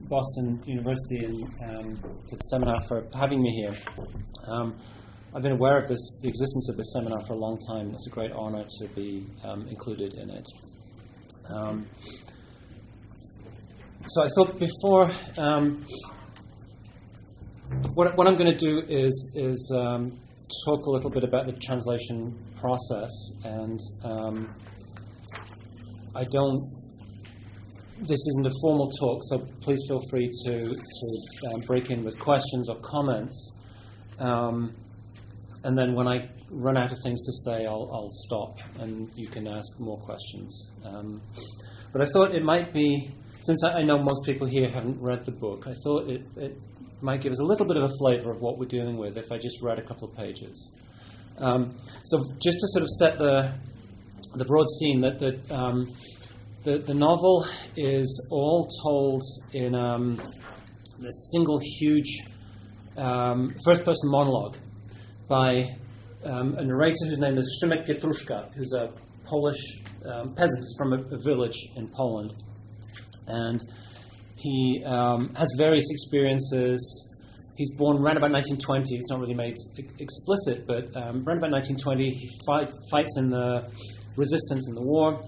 Boston University and to the seminar for having me here. I've been aware of the existence of this seminar for a long time. It's a great honor to be included in it. So I thought before, what I'm going to do is talk a little bit about the translation process, and this isn't a formal talk, so please feel free to break in with questions or comments. And then when I run out of things to say, I'll stop, and you can ask more questions. But I thought it might be, since I know most people here haven't read the book, I thought it might give us a little bit of a flavor of what we're dealing with if I just read a couple of pages. So just to sort of set the broad scene, that the novel is all told in a single huge first-person monologue by a narrator whose name is Szymek Pietruszka, who's a Polish peasant from a village in Poland. And he has various experiences. He's born around about 1920. It's not really made explicit, but around about 1920, he fights in the resistance in the war.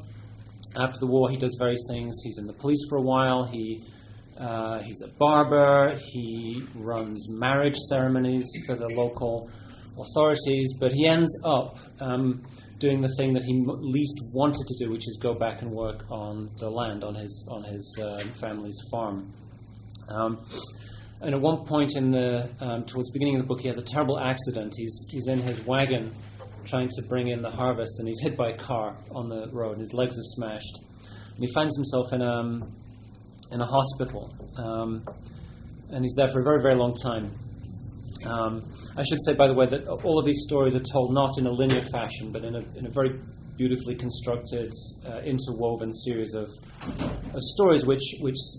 After the war, he does various things. He's in the police for a while. He's a barber. He runs marriage ceremonies for the local authorities. But he ends up doing the thing that he least wanted to do, which is go back and work on the land, on his family's farm. And at one point towards the beginning of the book, he has a terrible accident. He's in his wagon trying to bring in the harvest, and he's hit by a car on the road, and his legs are smashed. And he finds himself in a hospital, and he's there for a very, very long time. I should say, by the way, that all of these stories are told not in a linear fashion, but in a very beautifully constructed, interwoven series of stories which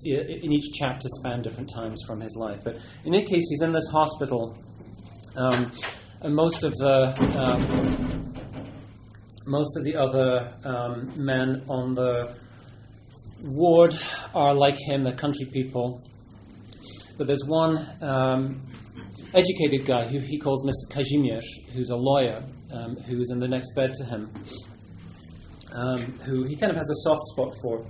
in each chapter span different times from his life. But in any case, he's in this hospital, and most of the other men on the ward are like him, they're country people. But there's one educated guy who he calls Mr. Kazimierz, who's a lawyer, who's in the next bed to him, who he kind of has a soft spot for.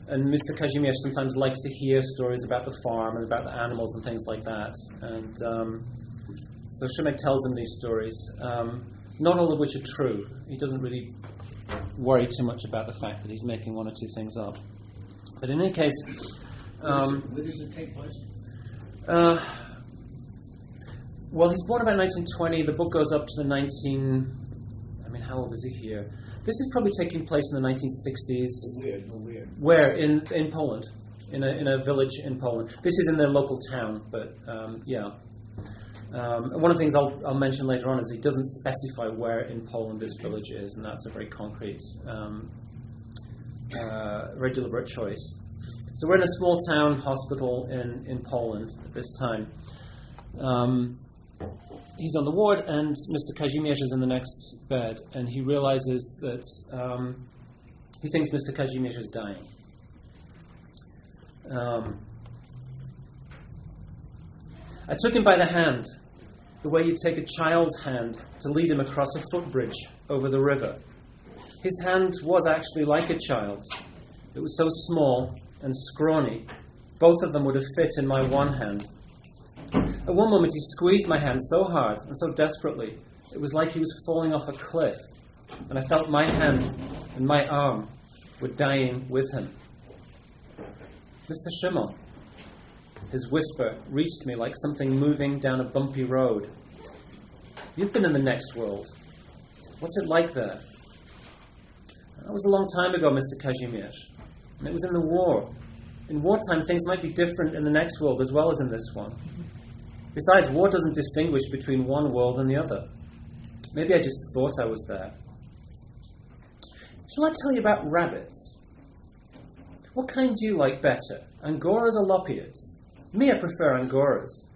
And Mr. Kazimierz sometimes likes to hear stories about the farm and about the animals and things like that. And so Szymek tells him these stories, not all of which are true. He doesn't really worry too much about the fact that he's making one or two things up. But in any case... where does it take place? Well, he's born about 1920. The book goes up to the how old is he here? This is probably taking place in the 1960s. Where? In Poland. In a village in Poland. This is in the local town, but yeah. And one of the things I'll mention later on is he doesn't specify where in Poland this village is, and that's a very concrete, very deliberate choice. So we're in a small town hospital in Poland at this time. He's on the ward, and Mr. Kazimierz is in the next bed, and he realizes that he thinks Mr. Kazimierz is dying. I took him by the hand, the way you take a child's hand to lead him across a footbridge over the river. His hand was actually like a child's. It was so small and scrawny, both of them would have fit in my one hand. At one moment he squeezed my hand so hard and so desperately, it was like he was falling off a cliff, and I felt my hand and my arm were dying with him. Mr. Schimmel, his whisper reached me like something moving down a bumpy road. You've been in the next world. What's it like there? That was a long time ago, Mr. Kazimierz, and it was in the war. In wartime, things might be different in the next world as well as in this one. Besides, war doesn't distinguish between one world and the other. Maybe I just thought I was there. Shall I tell you about rabbits? What kind do you like better, Angoras or Lop-Eared? Me, I prefer Angoras.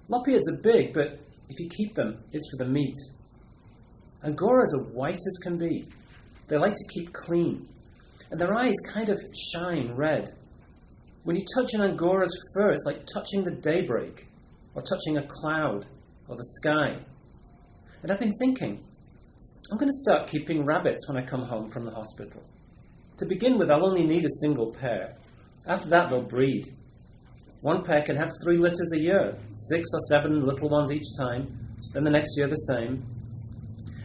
Lop-Eareds are big, but if you keep them, it's for the meat. Angoras are white as can be. They like to keep clean, and their eyes kind of shine red. When you touch an Angora's fur, it's like touching the daybreak, or touching a cloud, or the sky. And I've been thinking, I'm going to start keeping rabbits when I come home from the hospital. To begin with, I'll only need a single pair. After that, they'll breed. One pair can have 3 litters a year, 6 or 7 little ones each time, then the next year the same.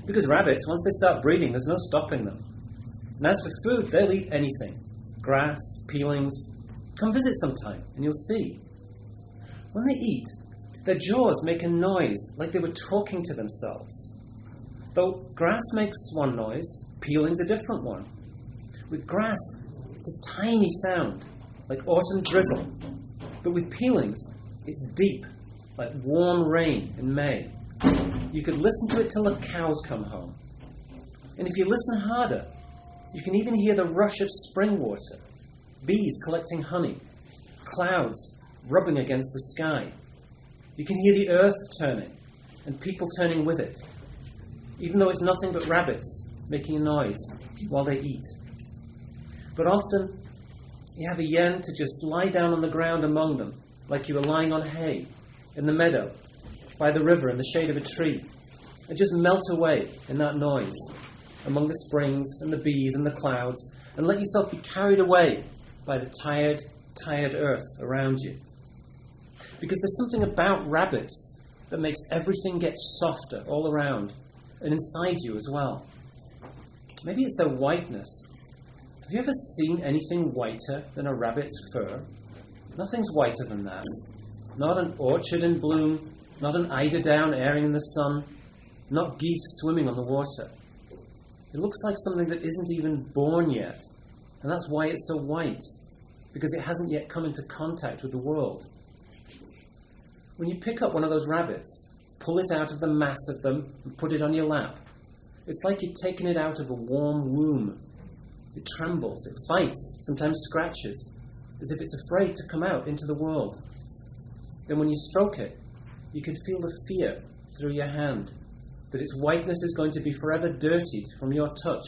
Because rabbits, once they start breeding, there's no stopping them. And as for food, they'll eat anything. Grass, peelings. Come visit sometime, and you'll see. When they eat, their jaws make a noise like they were talking to themselves. Though grass makes one noise, peeling's a different one. With grass, it's a tiny sound, like autumn drizzle. But with peelings, it's deep, like warm rain in May. You could listen to it till the cows come home. And if you listen harder, you can even hear the rush of spring water, bees collecting honey, clouds rubbing against the sky. You can hear the earth turning, and people turning with it, even though it's nothing but rabbits making a noise while they eat. But often, you have a yearn to just lie down on the ground among them, like you were lying on hay, in the meadow, by the river in the shade of a tree, and just melt away in that noise, among the springs and the bees and the clouds, and let yourself be carried away by the tired, tired earth around you. Because there's something about rabbits that makes everything get softer all around, and inside you as well. Maybe it's their whiteness. Have you ever seen anything whiter than a rabbit's fur? Nothing's whiter than that. Not an orchard in bloom, not an eider down airing in the sun, not geese swimming on the water. It looks like something that isn't even born yet, and that's why it's so white, because it hasn't yet come into contact with the world. When you pick up one of those rabbits, pull it out of the mass of them and put it on your lap, it's like you've taken it out of a warm womb. It trembles, it fights, sometimes scratches, as if it's afraid to come out into the world. Then when you stroke it, you can feel the fear through your hand that its whiteness is going to be forever dirtied from your touch.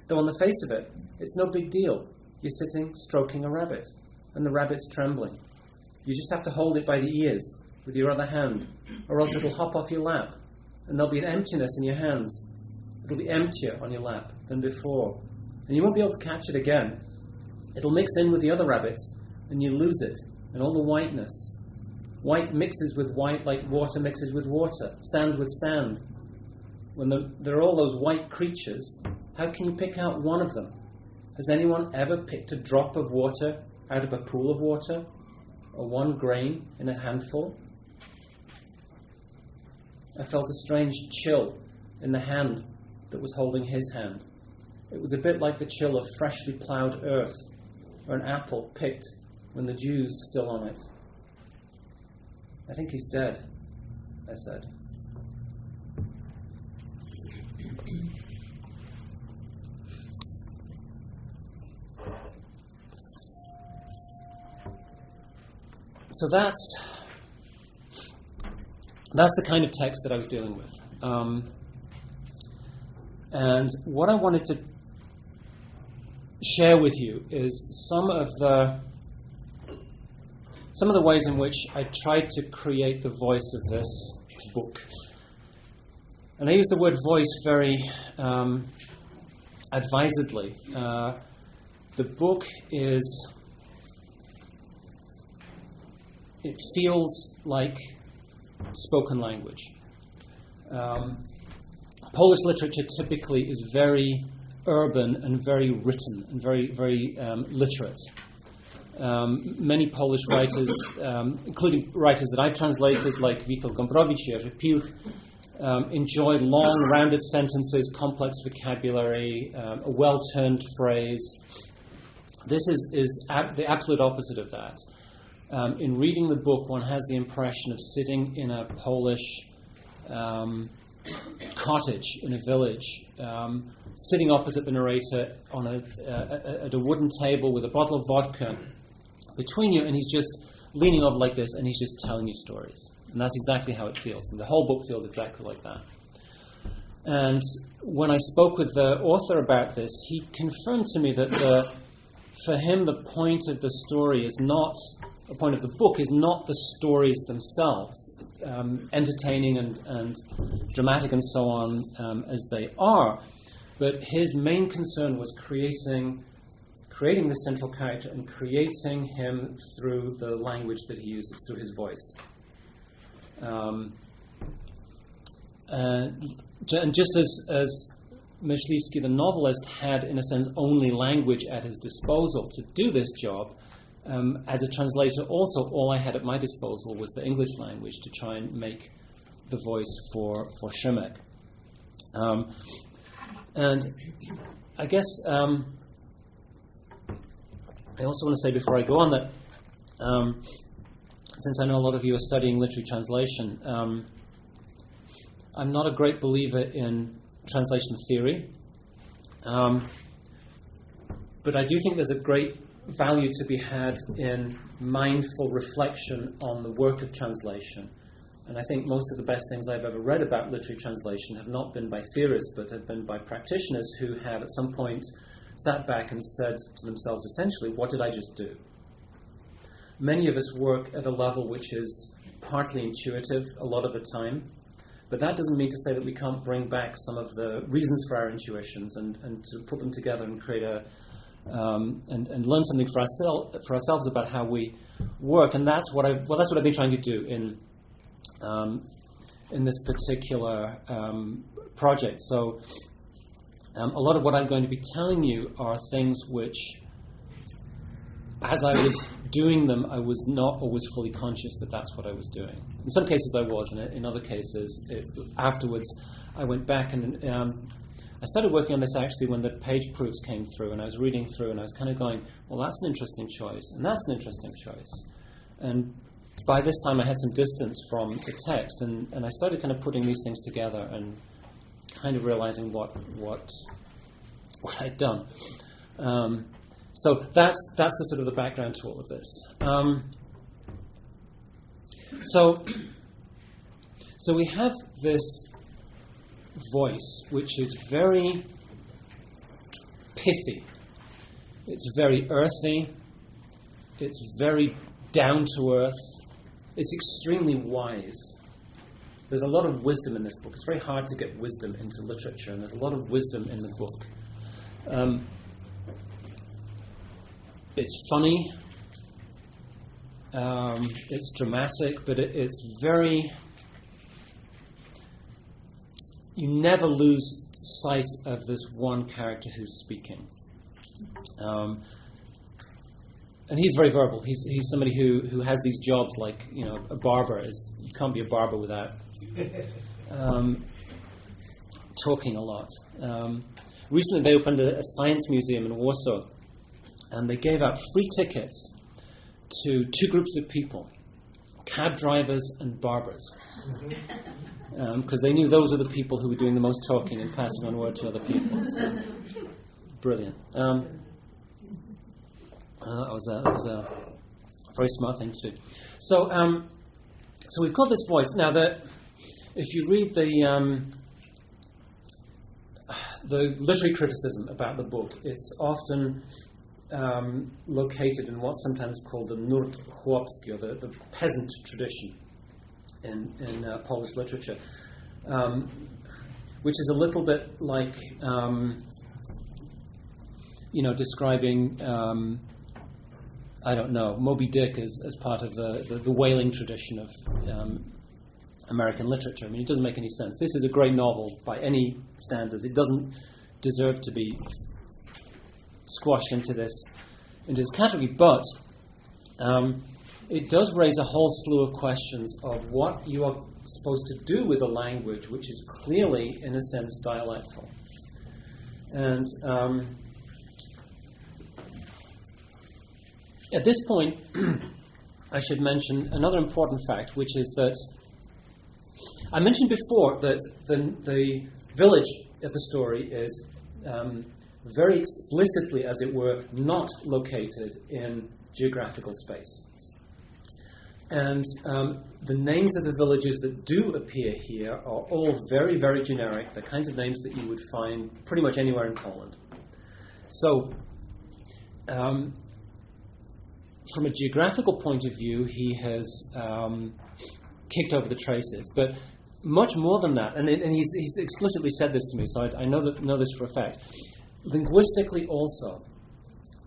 Though on the face of it, it's no big deal. You're sitting stroking a rabbit, and the rabbit's trembling. You just have to hold it by the ears with your other hand, or else it'll hop off your lap, and there'll be an emptiness in your hands. It'll be emptier on your lap than before, and you won't be able to catch it again. It'll mix in with the other rabbits, and you lose it, and all the whiteness. White mixes with white like water mixes with water, sand with sand. When there are all those white creatures, how can you pick out one of them? Has anyone ever picked a drop of water out of a pool of water? Or one grain in a handful? I felt a strange chill in the hand that was holding his hand. It was a bit like the chill of freshly ploughed earth, or an apple picked when the dew's still on it. I think he's dead, I said. So that's the kind of text that I was dealing with. And what I wanted to share with you is some of the ways in which I tried to create the voice of this book. And I use the word voice very advisedly. The book it feels like spoken language. Polish literature typically is very urban and very written and very, very literate. Many Polish writers, including writers that I translated, like Witold Gombrowicz, Jerzy Pilch, enjoy long, rounded sentences, complex vocabulary, a well-turned phrase. This is the absolute opposite of that. In reading the book, one has the impression of sitting in a Polish cottage in a village, sitting opposite the narrator at a wooden table with a bottle of vodka between you, and he's just leaning over like this, and he's just telling you stories. And that's exactly how it feels. And the whole book feels exactly like that. And when I spoke with the author about this, he confirmed to me that the for him, the point of the story is not, the point of the book is not the stories themselves, entertaining and dramatic and so on as they are, but his main concern was creating the central character and creating him through the language that he uses, through his voice. And just as Myśliwski, the novelist, had, in a sense, only language at his disposal to do this job, as a translator also, all I had at my disposal was the English language to try and make the voice for Szymek. And I guess I also want to say before I go on that since I know a lot of you are studying literary translation, I'm not a great believer in translation theory, but I do think there's a great value to be had in mindful reflection on the work of translation. And I think most of the best things I've ever read about literary translation have not been by theorists, but have been by practitioners who have at some point sat back and said to themselves, essentially, what did I just do? Many of us work at a level which is partly intuitive a lot of the time, but that doesn't mean to say that we can't bring back some of the reasons for our intuitions and to put them together and create and learn something for ourselves about how we work. And that's what I've been trying to do in this particular project. So a lot of what I'm going to be telling you are things which, as I was doing them, I was not always fully conscious that that's what I was doing. In some cases I was, and in other cases, afterwards, I went back and I started working on this actually when the page proofs came through, and I was reading through, and I was kind of going, well, that's an interesting choice, and that's an interesting choice. And by this time I had some distance from the text, and I started kind of putting these things together and kind of realizing what I'd done. So that's the sort of the background to all of this. So we have this voice which is very pithy. It's very earthy. It's very down to earth. It's extremely wise. There's a lot of wisdom in this book. It's very hard to get wisdom into literature, and there's a lot of wisdom in the book. It's funny, it's dramatic, but it's very... You never lose sight of this one character who's speaking. And he's very verbal. He's somebody who has these jobs like, a barber. You can't be a barber without talking a lot. Recently they opened a science museum in Warsaw, and they gave out free tickets to two groups of people, cab drivers and barbers, because they knew those were the people who were doing the most talking and passing on word to other people. So, brilliant. That was a very smart thing to do. So we've got this voice. Now, if you read the literary criticism about the book, it's often located in what's sometimes called the nurt chłopski, or the peasant tradition in Polish literature, which is a little bit like, describing, Moby Dick as part of the whaling tradition of American literature. I mean, it doesn't make any sense. This is a great novel by any standards. It doesn't deserve to be squashed into this category, but it does raise a whole slew of questions of what you are supposed to do with a language which is clearly, in a sense, dialectal. And at this point, I should mention another important fact, which is that I mentioned before that the village of the story is very explicitly, as it were, not located in geographical space. And the names of the villages that do appear here are all very, very generic, the kinds of names that you would find pretty much anywhere in Poland. So from a geographical point of view, he has kicked over the traces. But much more than that, and he's explicitly said this to me, so I know this for a fact. Linguistically also,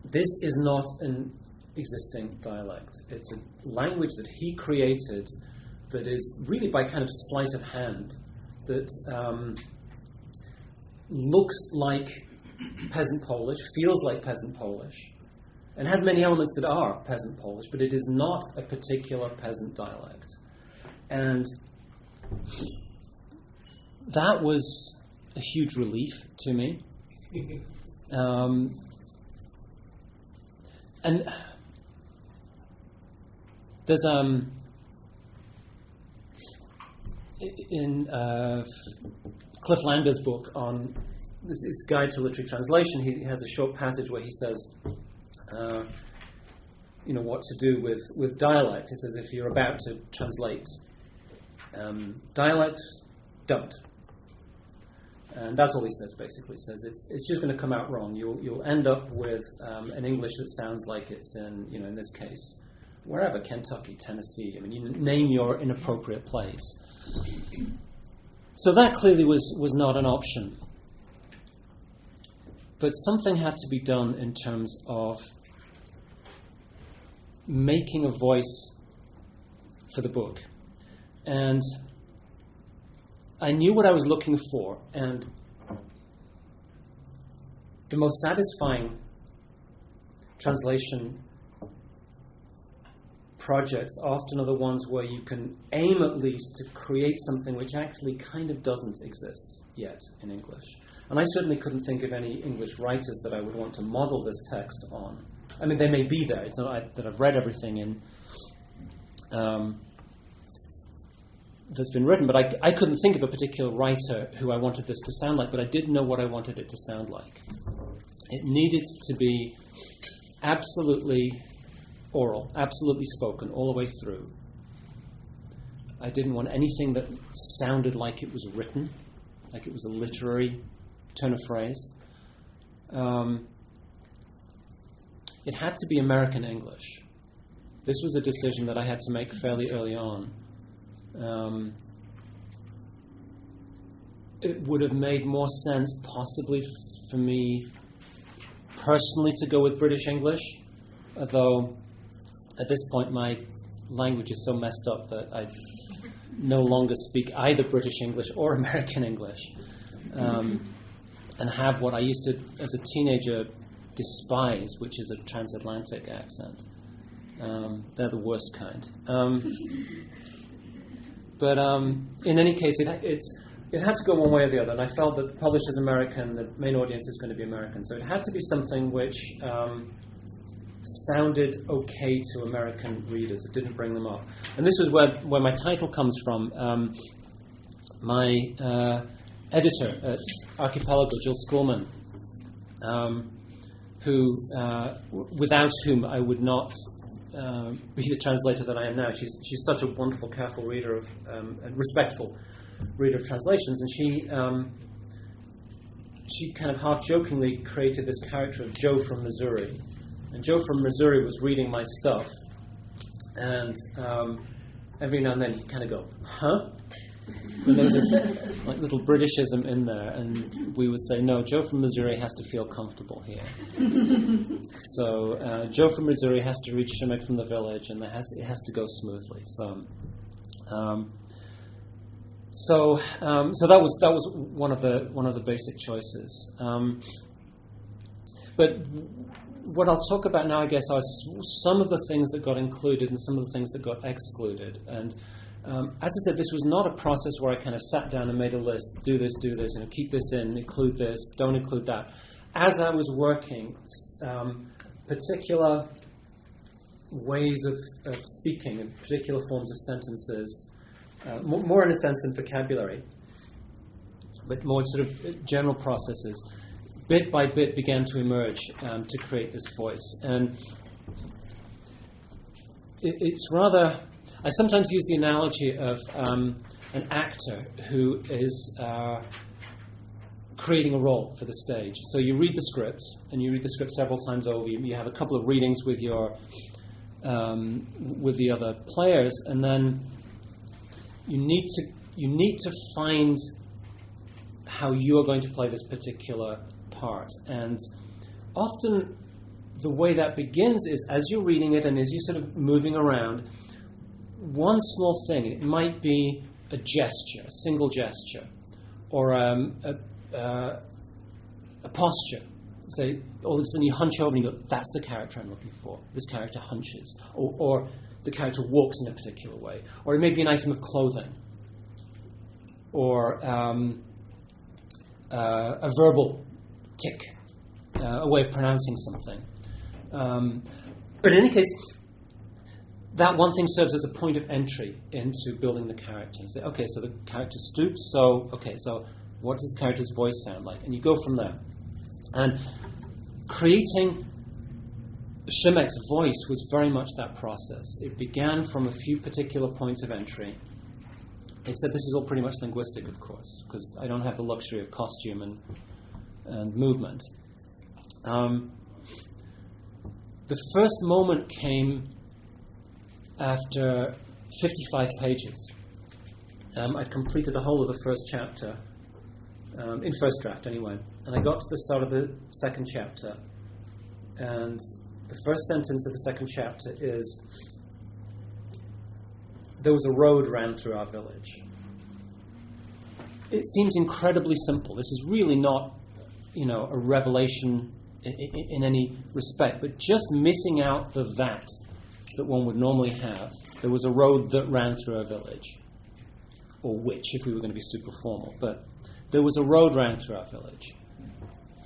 this is not an existing dialect. It's a language that he created that is really by kind of sleight of hand, that looks like peasant Polish, feels like peasant Polish, and has many elements that are peasant Polish, but it is not a particular peasant dialect. And that was a huge relief to me. And there's in Cliff Lander's book on this Guide to Literary Translation, he has a short passage where he says, what to do with dialect. He says, if you're about to translate dialect, don't. And that's all he says, basically. He says it's just going to come out wrong. You'll end up with an English that sounds like it's in this case, wherever, Kentucky, Tennessee. I mean, you name your inappropriate place. So that clearly was not an option. But something had to be done in terms of making a voice for the book. And I knew what I was looking for, and the most satisfying translation projects often are the ones where you can aim at least to create something which actually kind of doesn't exist yet in English. And I certainly couldn't think of any English writers that I would want to model this text on. I mean, they may be there. It's not that I've read everything in that's been written, but I couldn't think of a particular writer who I wanted this to sound like, but I did know what I wanted it to sound like. It needed to be absolutely oral, absolutely spoken all the way through. I didn't want anything that sounded like it was written, like it was a literary turn of phrase. It had to be American English. This was a decision that I had to make fairly early on. It would have made more sense possibly for me personally to go with British English, although at this point my language is so messed up that I no longer speak either British English or American English, and have what I used to, as a teenager, despise, which is a transatlantic accent. They're the worst kind. But in any case, it had to go one way or the other, and I felt that the publisher's American, the main audience is going to be American, so it had to be something which sounded okay to American readers. It didn't bring them up. And this is where my title comes from. My editor at Archipelago, Jill Schoolman, who, without whom I would not be the translator that I am now. She's such a wonderful, careful reader of and respectful reader of translations, and she kind of half-jokingly created this character of Joe from Missouri. And Joe from Missouri was reading my stuff, and every now and then he'd kind of go, huh? And there was this little Britishism in there, and we would say, no, Joe from Missouri has to feel comfortable here. So Joe from Missouri has to read Shimmick from the village, and it has to go smoothly. So that was one of the basic choices. But what I'll talk about now, I guess, are some of the things that got included and some of the things that got excluded. And as I said, this was not a process where I kind of sat down and made a list, do this, keep this in, include this, don't include that. As I was working, particular ways of speaking and particular forms of sentences, more in a sense than vocabulary, but more sort of general processes, bit by bit began to emerge to create this voice. And it's rather... I sometimes use the analogy of an actor who is creating a role for the stage. So you read the script, and you read the script several times over. You have a couple of readings with your with the other players, and then you need to find how you are going to play this particular part. And often the way that begins is as you're reading it and as you're sort of moving around, one small thing, it might be a gesture, a single gesture, or a posture. Say, all of a sudden you hunch over and you go, that's the character I'm looking for. This character hunches. Or the character walks in a particular way. Or it may be an item of clothing. Or a verbal tick, a way of pronouncing something. But in any case, that one thing serves as a point of entry into building the character. You say, okay, so the character stoops, so what does the character's voice sound like? And you go from there. And creating Szymek's voice was very much that process. It began from a few particular points of entry, except this is all pretty much linguistic, of course, because I don't have the luxury of costume and movement. The first moment came after 55 pages. I'd completed the whole of the first chapter, in first draft anyway, and I got to the start of the second chapter, and the first sentence of the second chapter is, there was a road ran through our village. It seems incredibly simple. This is really not, a revelation in any respect, but just missing out the that one would normally have. There was a road that ran through our village, or which, if we were going to be super formal, but there was a road ran through our village.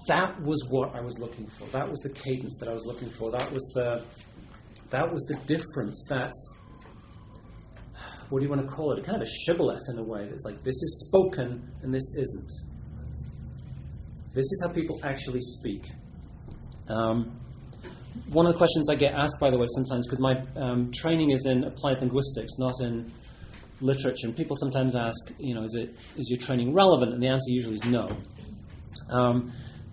That was what I was looking for. That was the cadence that I was looking for. That was the difference. That's, what do you want to call it? Kind of a shibboleth in a way. It's like, this is spoken and this isn't. This is how people actually speak. One of the questions I get asked, by the way, sometimes, because my training is in applied linguistics, not in literature, and people sometimes ask, is your training relevant? And the answer usually is no.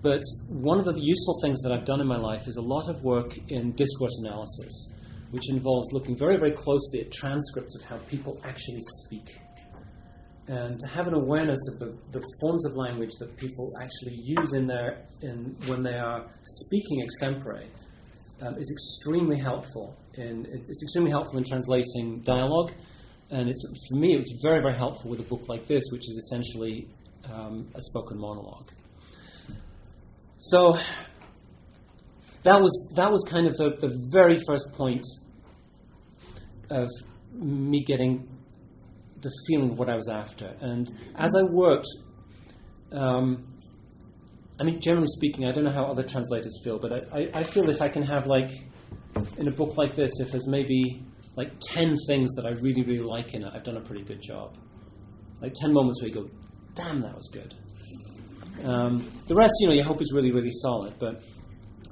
But one of the useful things that I've done in my life is a lot of work in discourse analysis, which involves looking very, very closely at transcripts of how people actually speak. And to have an awareness of the forms of language that people actually use when they are speaking extempore is extremely helpful. It's extremely helpful in translating dialogue, and for me it was very, very helpful with a book like this, which is essentially a spoken monologue. So that was kind of the very first point of me getting the feeling of what I was after. And as I worked, generally speaking, I don't know how other translators feel, but I feel if I can have, in a book like this, if there's maybe 10 things that I really, really like in it, I've done a pretty good job. 10 moments where you go, damn, that was good. The rest, you hope is really, really solid, but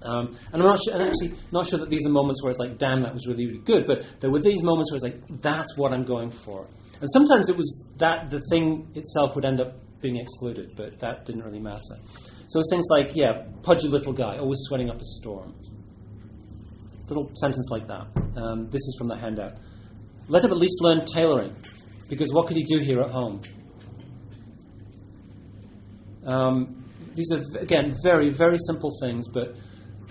and I'm actually not sure that these are moments where it's like, damn, that was really, really good, but there were these moments where it's like, that's what I'm going for. And sometimes it was that the thing itself would end up being excluded, but that didn't really matter. So it's things like, pudgy little guy, always sweating up a storm. Little sentence like that. This is from the handout. Let him at least learn tailoring, because what could he do here at home? These are, again, very, very simple things, but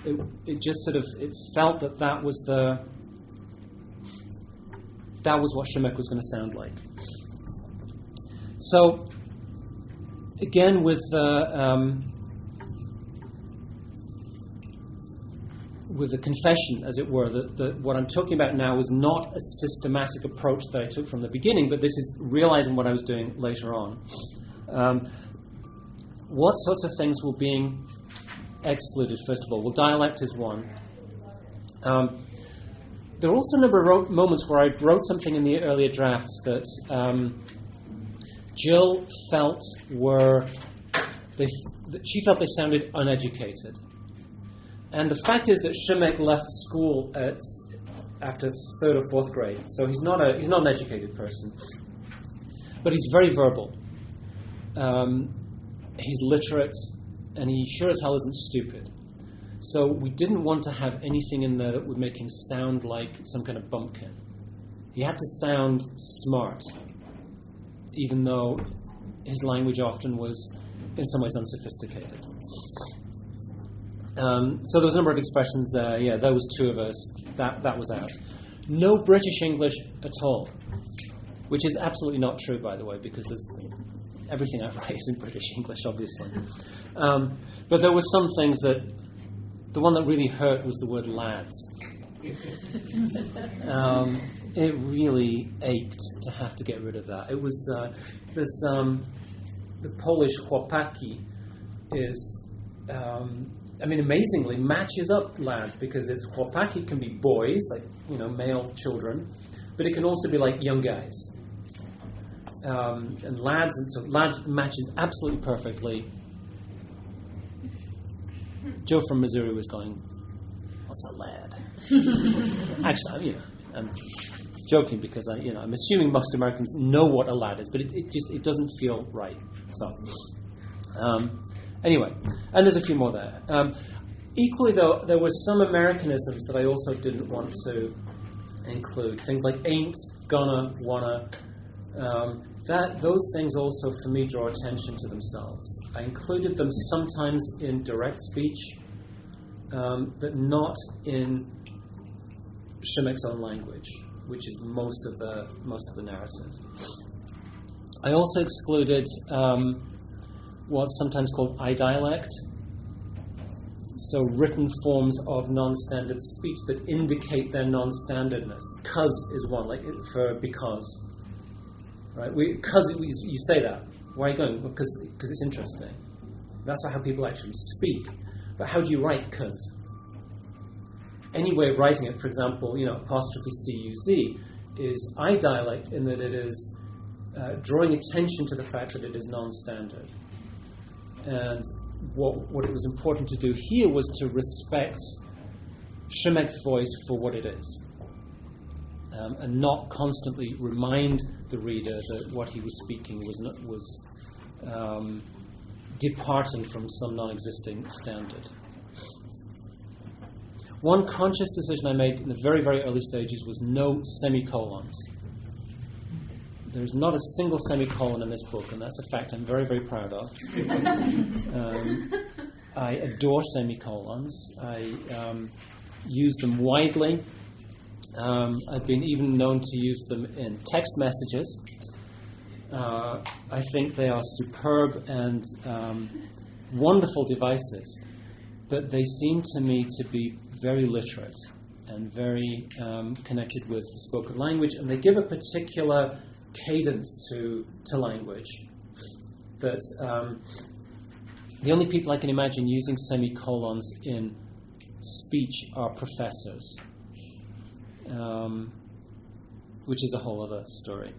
it just sort of, it felt that was what Szymek was going to sound like. So, again, with the confession, as it were, what I'm talking about now is not a systematic approach that I took from the beginning, but this is realizing what I was doing later on. What sorts of things were being excluded, first of all? Well, dialect is one. There are also a number of moments where I wrote something in the earlier drafts that Jill felt she felt they sounded uneducated. And the fact is that Szymek left school after third or fourth grade, so he's not an educated person, but he's very verbal. he's literate, and he sure as hell isn't stupid. So we didn't want to have anything in there that would make him sound like some kind of bumpkin. He had to sound smart, even though his language often was, in some ways, unsophisticated. So there was a number of expressions there. Yeah, there was two of us. That was out. No British English at all, which is absolutely not true, by the way, because everything I write is in British English, obviously. But there were some things that, the one that really hurt was the word lads. It really ached to have to get rid of that. It was, the Polish chłopaki is, amazingly matches up lads, because it's chłopaki can be boys, like, male children, but it can also be like young guys. And lads, and so lads matches absolutely perfectly. Joe from Missouri was going, "What's a lad?" Actually, I'm joking, because I'm assuming most Americans know what a lad is, but it doesn't feel right. So, anyway, and there's a few more there. Equally, though, there were some Americanisms that I also didn't want to include. Things like ain't, gonna, wanna. Those things also, for me, draw attention to themselves. I included them sometimes in direct speech, but not in Szymek's own language, which is most of the narrative. I also excluded what's sometimes called I-dialect, so written forms of non-standard speech that indicate their non-standardness. Cuz is one, like for because. Right? Because you say that. Why are you going? Well, because it's interesting. That's how people actually speak. But how do you write cuz? Any way of writing it, for example, apostrophe C-U-Z, is I-dialect in that it is drawing attention to the fact that it is non-standard. And what it was important to do here was to respect Szymek's voice for what it is. And not constantly remind the reader that what he was speaking was departing from some non-existing standard. One conscious decision I made in the very, very early stages was no semicolons. There's not a single semicolon in this book, and that's a fact I'm very, very proud of. I adore semicolons. I use them widely. I've been even known to use them in text messages. I think they are superb and wonderful devices, but they seem to me to be very literate and very connected with spoken language, and they give a particular cadence to language that the only people I can imagine using semicolons in speech are professors. Which is a whole other story.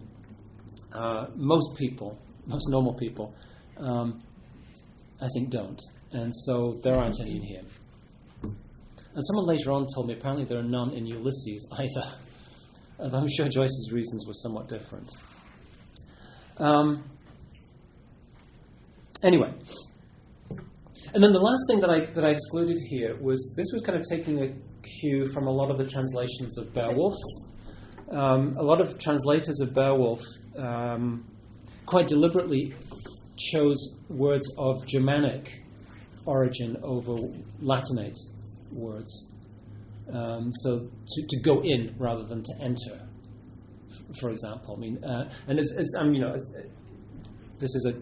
Most normal people, I think don't. And so there aren't any in here. And someone later on told me apparently there are none in Ulysses either. Although I'm sure Joyce's reasons were somewhat different. Anyway. And then the last thing that I excluded here was, this was kind of taking a cue from a lot of the translations of Beowulf. A lot of translators of Beowulf quite deliberately chose words of Germanic origin over Latinate words. So to go in rather than to enter, for example. And this is a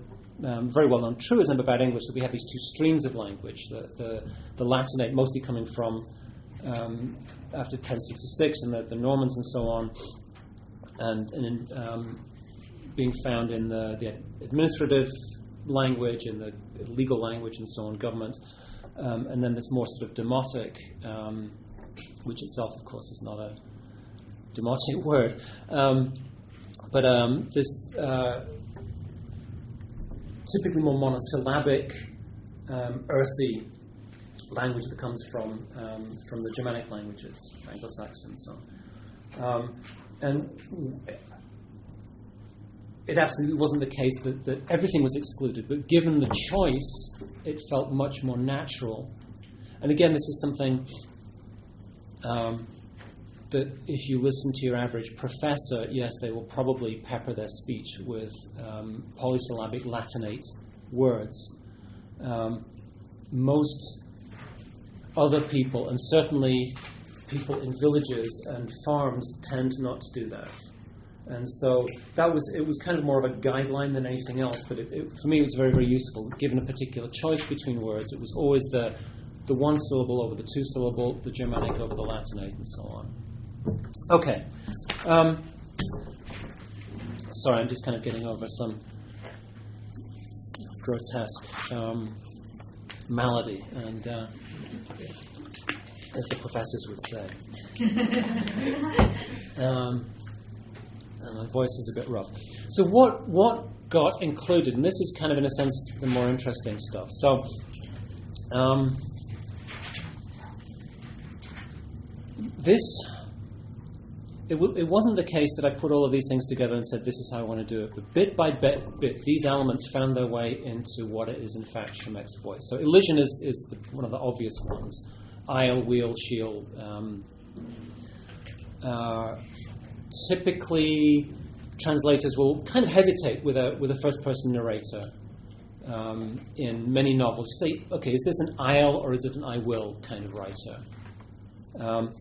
very well-known truism about English, that we have these two streams of language, the Latinate mostly coming from after 1066, and the Normans and so on, and being found in the administrative language and the legal language and so on, government, and then this more sort of demotic, which itself, of course, is not a demotic word, but this typically more monosyllabic, earthy language that comes from the Germanic languages, Anglo-Saxon, and so on. And it absolutely wasn't the case that everything was excluded, but given the choice, it felt much more natural. And again, this is something that if you listen to your average professor, yes, they will probably pepper their speech with polysyllabic Latinate words. Most other people, and certainly people in villages and farms, tend not to do that. And so it was kind of more of a guideline than anything else, but for me it was very, very useful. Given a particular choice between words, it was always the one syllable over the two syllable, the Germanic over the Latinate, and so on. Okay. Sorry, I'm just kind of getting over some grotesque malady, and as the professors would say. And my voice is a bit rough. So what got included, and this is kind of, in a sense, the more interesting stuff. So it wasn't the case that I put all of these things together and said, this is how I want to do it. But bit by bit, these elements found their way into what it is, in fact, Shemek's voice. So elision is one of the obvious ones. Aisle, wheel, shield. Typically, translators will kind of hesitate with a first-person narrator in many novels. You say, okay, is this an I'll or is it an I will kind of writer?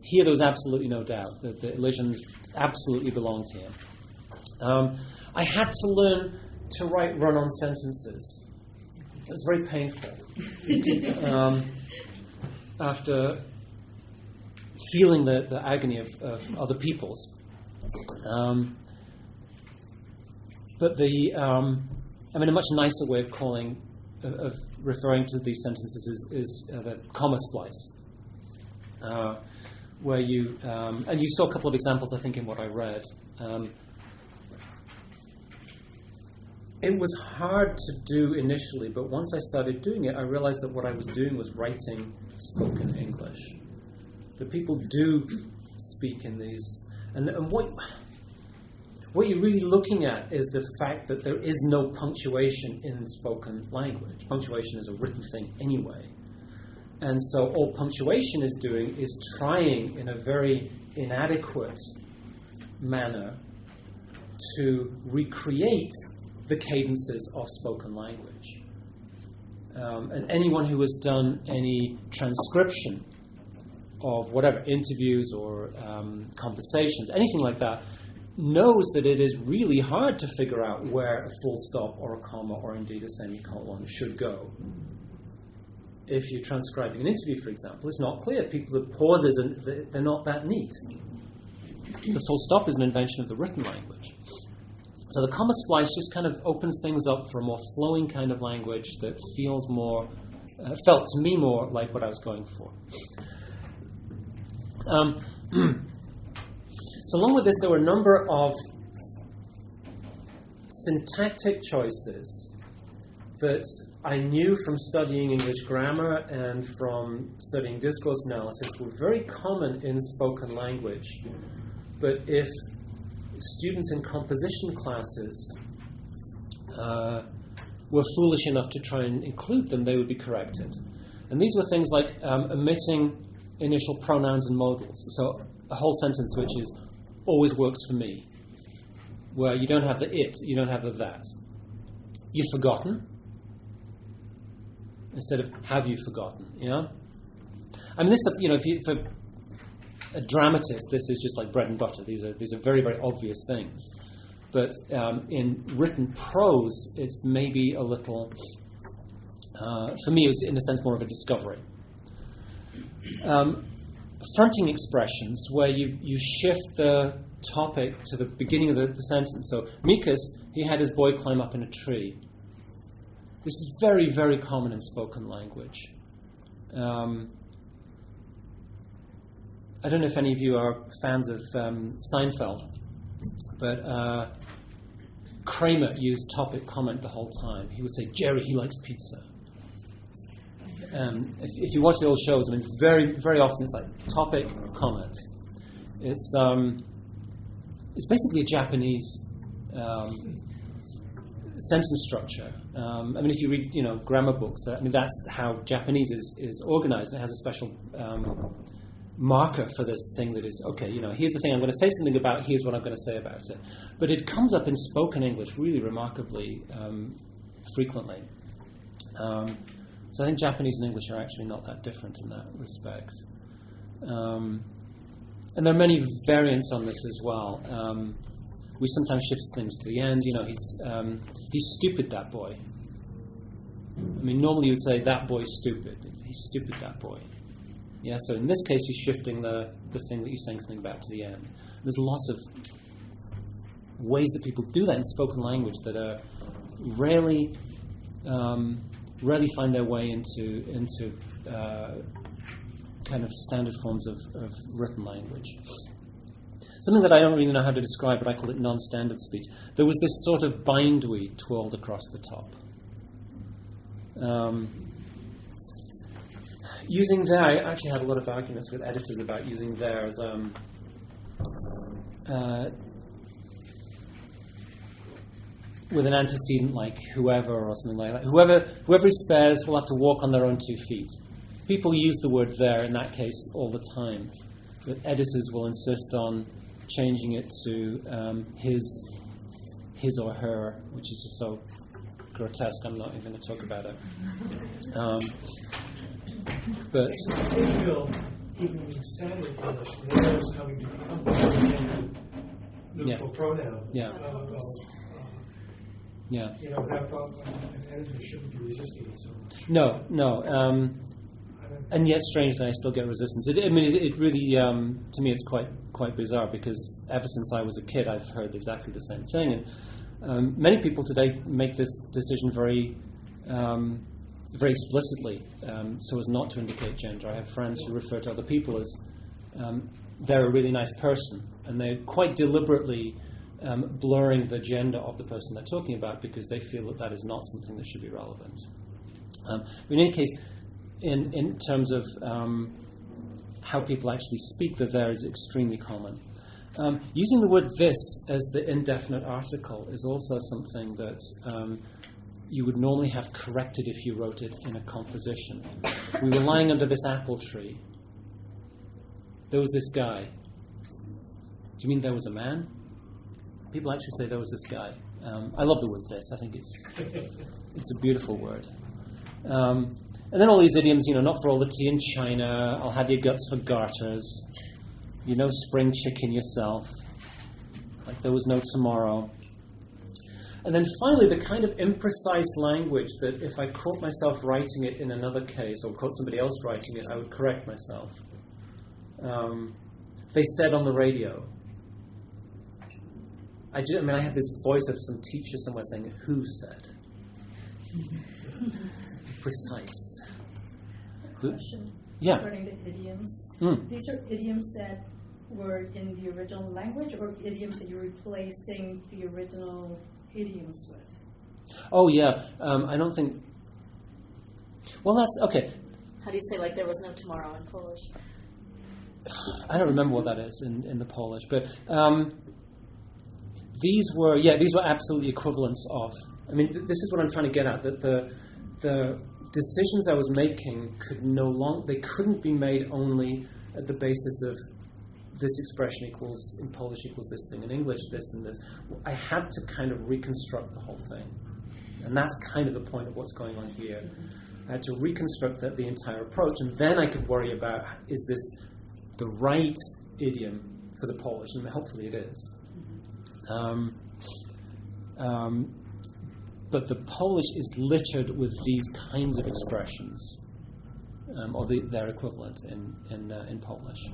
Here there was absolutely no doubt that the elisions absolutely belonged to him. I had to learn to write run-on sentences. It was very painful. After feeling the agony of other people's. But a much nicer way of referring to these sentences is the comma splice, where you and you saw a couple of examples, I think, in what I read. It was hard to do initially, but once I started doing it, I realized that what I was doing was writing spoken English. The people do speak in these, and what you're really looking at is the fact that there is no punctuation in spoken language. Punctuation is a written thing anyway. And so all punctuation is doing is trying in a very inadequate manner to recreate the cadences of spoken language. And anyone who has done any transcription of whatever, interviews or conversations, anything like that, knows that it is really hard to figure out where a full stop or a comma or indeed a semicolon should go. If you're transcribing an interview, for example, it's not clear. People have pauses and they're not that neat. The full stop is an invention of the written language. So the comma splice just kind of opens things up for a more flowing kind of language that feels more, felt to me more like what I was going for. So along with this, there were a number of syntactic choices that I knew from studying English grammar and from studying discourse analysis were very common in spoken language. But if students in composition classes were foolish enough to try and include them, they would be corrected. And these were things like omitting initial pronouns and modals. So a whole sentence which is always works for me, where you don't have the it, you don't have the that. You've forgotten, instead of have you forgotten, you know? I mean, this, you know, for a dramatist, this is just like bread and butter. These are very, very obvious things. But in written prose, it's maybe a little, for me, it was in a sense more of a discovery. Fronting expressions, where you shift the topic to the beginning of the sentence. So, Mikas, he had his boy climb up in a tree. This is very, very common in spoken language. I don't know if any of you are fans of Seinfeld, but Kramer used topic comment the whole time. He would say, Jerry, he likes pizza. If you watch the old shows, I mean, very, very often it's like topic, comment. It's basically a Japanese sentence structure. I mean, if you read, grammar books, that's how Japanese is organized. It has a special marker for this thing that is, okay, here's the thing I'm going to say something about, here's what I'm going to say about it. But it comes up in spoken English really remarkably frequently. So I think Japanese and English are actually not that different in that respect. And there are many variants on this as well. We sometimes shift things to the end. He's stupid, that boy. I mean, normally you would say, that boy's stupid. He's stupid, that boy. Yeah, so in this case, you're shifting the thing that you're saying something about to the end. There's lots of ways that people do that in spoken language that are rarely find their way into kind of standard forms of written language. Something that I don't really know how to describe, but I call it non-standard speech. There was this sort of bindweed twirled across the top. Using there, I actually had a lot of arguments with editors about using there as with an antecedent like whoever or something like that. Whoever is spares will have to walk on their own 2 feet. People use the word there in that case all the time, but editors will insist on changing it to his or her, which is just so grotesque. I'm not even going to talk about it. But even in standard English, there's having to become a neutral pronoun. Yeah. Yeah. That problem, an editor shouldn't be resisting it so much. No. And yet, strangely, I still get resistance. It really, to me, it's quite bizarre because ever since I was a kid, I've heard exactly the same thing. And many people today make this decision very explicitly, so as not to indicate gender. I have friends who refer to other people as they're a really nice person, and they're quite deliberately blurring the gender of the person they're talking about because they feel that is not something that should be relevant. In any case, in terms of how people actually speak, the there is extremely common. Using the word this as the indefinite article is also something that you would normally have corrected if you wrote it in a composition. We were lying under this apple tree. There was this guy. Do you mean there was a man? People actually say there was this guy. I love the word this. I think it's a beautiful word. And then all these idioms, not for all the tea in China, I'll have your guts for garters, spring chicken yourself, like there was no tomorrow. And then finally, the kind of imprecise language that if I caught myself writing it in another case, or caught somebody else writing it, I would correct myself. They said on the radio. I had this voice of some teacher somewhere saying, who said? Precise. Question. Yeah. Regarding the idioms. These are idioms that were in the original language or idioms that you're replacing the original idioms with? Oh, yeah. I don't think... Well, that's... Okay. How do you say, like, there was no tomorrow in Polish? I don't remember what that is in the Polish, but these were absolutely equivalents of... this is what I'm trying to get at, that the decisions I was making couldn't be made only at the basis of this expression equals, in Polish equals this thing, in English this and this. I had to kind of reconstruct the whole thing. And that's kind of the point of what's going on here. I had to reconstruct the entire approach, and then I could worry about, is this the right idiom for the Polish? And hopefully it is. But the Polish is littered with these kinds of expressions, or their equivalent in Polish.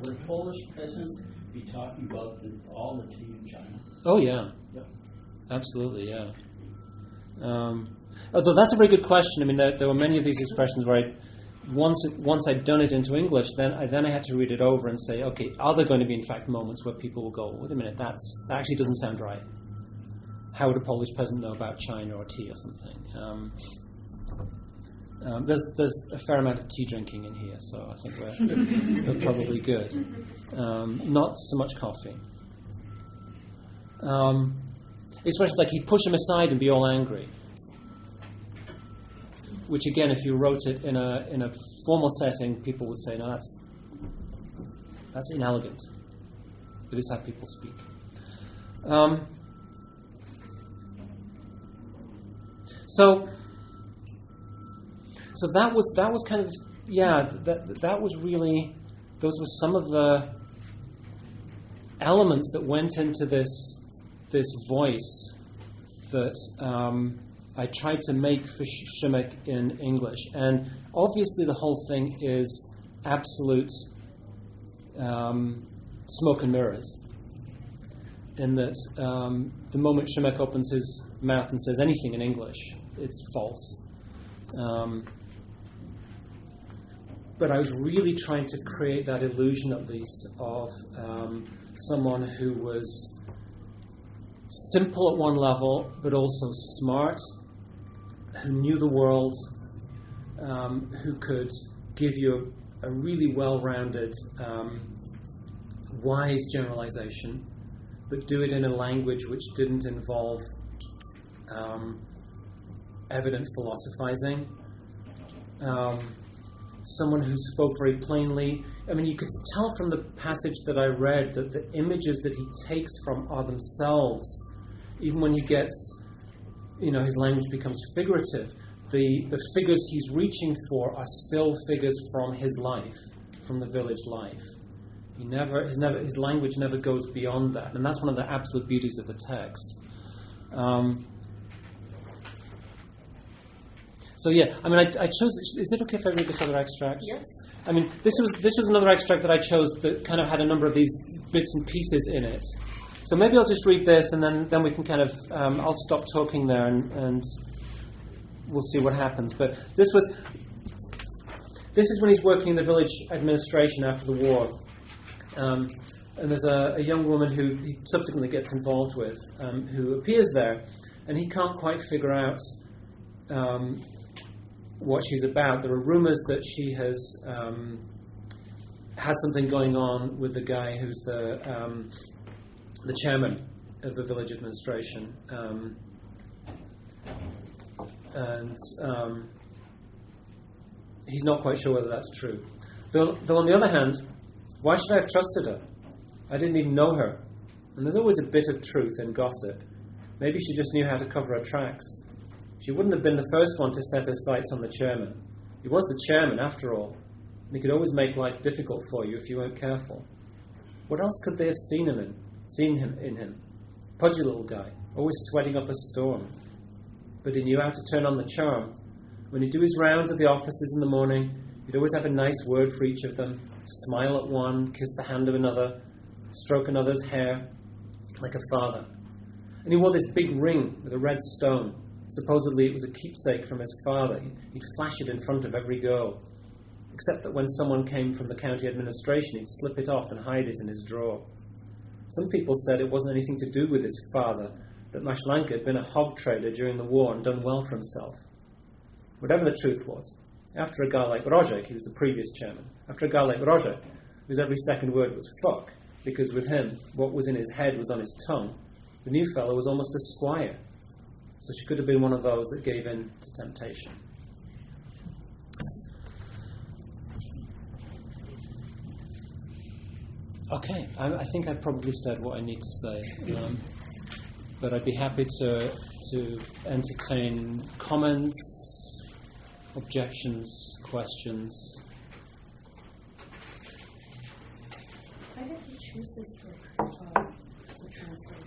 Would Polish peasants be talking about all the tea in China? Oh, yeah. Yep. Absolutely, yeah. Although that's a very good question. There were many of these expressions where once I'd done it into English, then I had to read it over and say, okay, are there going to be, in fact, moments where people will go, wait a minute, that actually doesn't sound right. How would a Polish peasant know about China or tea or something? There's a fair amount of tea drinking in here, so I think we're probably good. Not so much coffee. Especially like he'd push him aside and be all angry. Which again, if you wrote it in a formal setting, people would say, no, that's inelegant. It is how people speak. So that was kind of that was really, those were some of the elements that went into this voice that I tried to make for Shomek in English. And obviously the whole thing is absolute smoke and mirrors, in that the moment Shomek opens his mouth and says anything in English, it's false. But I was really trying to create that illusion, at least, of someone who was simple at one level, but also smart, who knew the world, who could give you a really well-rounded, wise generalization, but do it in a language which didn't involve evident philosophizing. Someone who spoke very plainly. I mean, you could tell from the passage that I read that the images that he takes from are themselves, even when he gets, his language becomes figurative, the figures he's reaching for are still figures from his life, from the village life. His language never goes beyond that, and that's one of the absolute beauties of the text. So yeah, I mean, I chose. Is it okay if I read this other extract? Yes. I mean, this was another extract that I chose that kind of had a number of these bits and pieces in it. So maybe I'll just read this, and then we can kind of I'll stop talking there, and we'll see what happens. But this is when he's working in the village administration after the war, and there's a young woman who he subsequently gets involved with, who appears there, and he can't quite figure out what she's about. There are rumors that she has had something going on with the guy who's the chairman of the village administration, and he's not quite sure whether that's true. Though on the other hand, why should I have trusted her? I didn't even know her. And there's always a bit of truth in gossip. Maybe she just knew how to cover her tracks. She wouldn't have been the first one to set her sights on the chairman. He was the chairman, after all, and he could always make life difficult for you if you weren't careful. What else could they have seen him in him? Pudgy little guy, always sweating up a storm. But he knew how to turn on the charm. When he'd do his rounds of the offices in the morning, he'd always have a nice word for each of them, smile at one, kiss the hand of another, stroke another's hair, like a father. And he wore this big ring with a red stone. Supposedly it was a keepsake from his father. He'd flash it in front of every girl. Except that when someone came from the county administration, he'd slip it off and hide it in his drawer. Some people said it wasn't anything to do with his father, that Mashlanka had been a hog trader during the war and done well for himself. Whatever the truth was, after a guy like Rozhek, he was the previous chairman, after a guy like Rozhek, whose every second word was fuck, because with him, what was in his head was on his tongue, the new fellow was almost a squire. So she could have been one of those that gave in to temptation. Okay, I think I probably said what I need to say, but I'd be happy to entertain comments, objections, questions. Why did you choose this book to translate?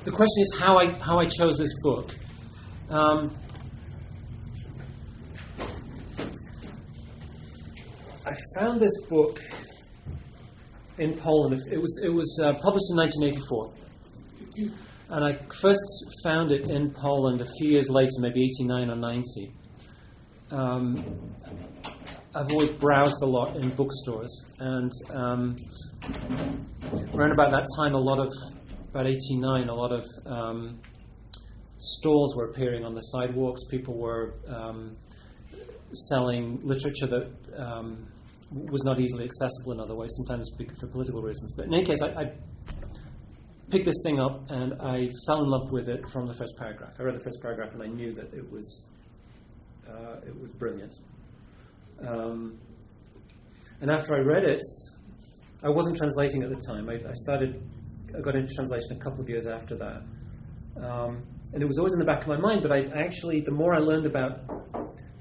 The question is how I chose this book. I found this book in Poland. It was published in 1984, and I first found it in Poland a few years later, maybe 89 or 90. I've always browsed a lot in bookstores, and around about that time, about 89, a lot of stalls were appearing on the sidewalks. People were selling literature that was not easily accessible in other ways, sometimes for political reasons. But in any case, I picked this thing up and I fell in love with it from the first paragraph. I read the first paragraph and I knew that it was brilliant. And after I read it, I wasn't translating at the time. I got into translation a couple of years after that. And it was always in the back of my mind, but the more I learned about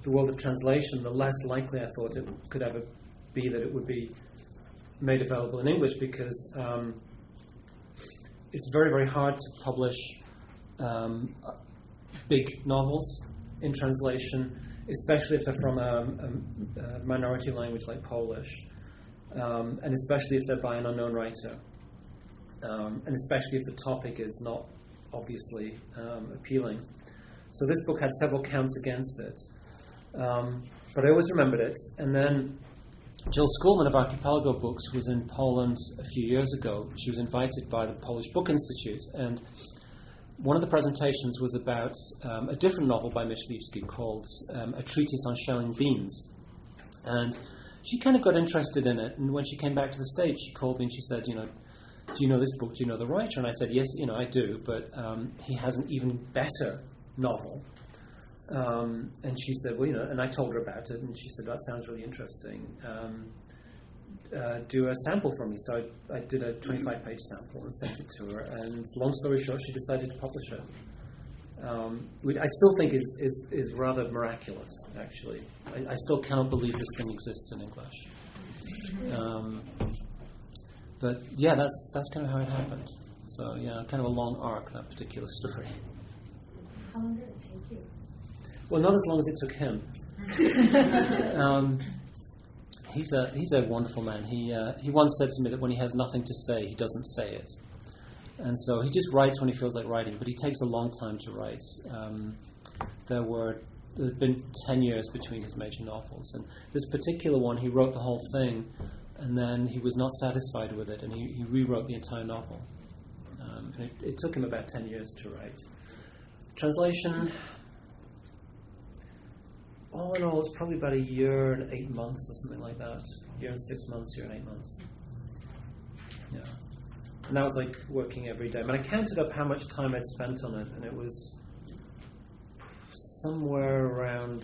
the world of translation, the less likely I thought it could ever be that it would be made available in English, because it's very, very hard to publish big novels in translation, especially if they're from a minority language like Polish, and especially if they're by an unknown writer, and especially if the topic is not obviously appealing. So this book had several counts against it, but I always remembered it. And then Jill Schoolman of Archipelago Books was in Poland a few years ago. She was invited by the Polish Book Institute, and one of the presentations was about a different novel by Myśliwski called A Treatise on Shelling Beans. And she kind of got interested in it, and when she came back to the States, she called me and she said, do you know this book? Do you know the writer? And I said, yes, I do, but he has an even better novel. And she said, well, and I told her about it, and she said, that sounds really interesting. Do a sample for me. So I did a 25-page sample and sent it to her, and long story short, she decided to publish it. Which I still think is rather miraculous, actually. I still cannot believe this thing exists in English. But yeah, that's kind of how it happened. So yeah, kind of a long arc, that particular story. How long did it take you? Well, not as long as it took him. He's a wonderful man. He once said to me that when he has nothing to say, he doesn't say it. And so he just writes when he feels like writing, but he takes a long time to write. There had been 10 years between his major novels, and this particular one, he wrote the whole thing, and then he was not satisfied with it, and he rewrote the entire novel. It took him about 10 years to write. Translation, all in all, it's probably about a year and 8 months or something like that. A year and 6 months, year and 8 months. Yeah. And that was like working every day. I mean, I counted up how much time I'd spent on it, and it was somewhere around,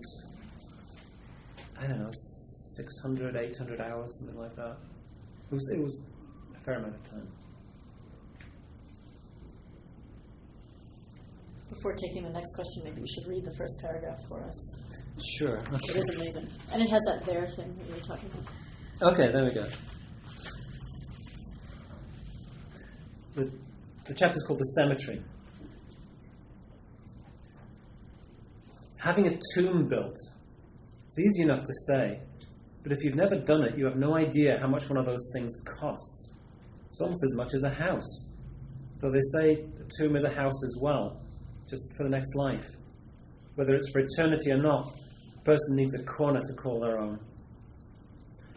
600, 800 hours, something like that. It was a fair amount of time. Before taking the next question, maybe you should read the first paragraph for us. Sure. Okay. It is amazing. And it has that there thing that you were talking about. Okay, there we go. The chapter's called The Cemetery. Having a tomb built, it's easy enough to say, but if you've never done it, you have no idea how much one of those things costs. It's almost as much as a house. Though they say a tomb is a house as well, just for the next life. Whether it's for eternity or not, a person needs a corner to call their own.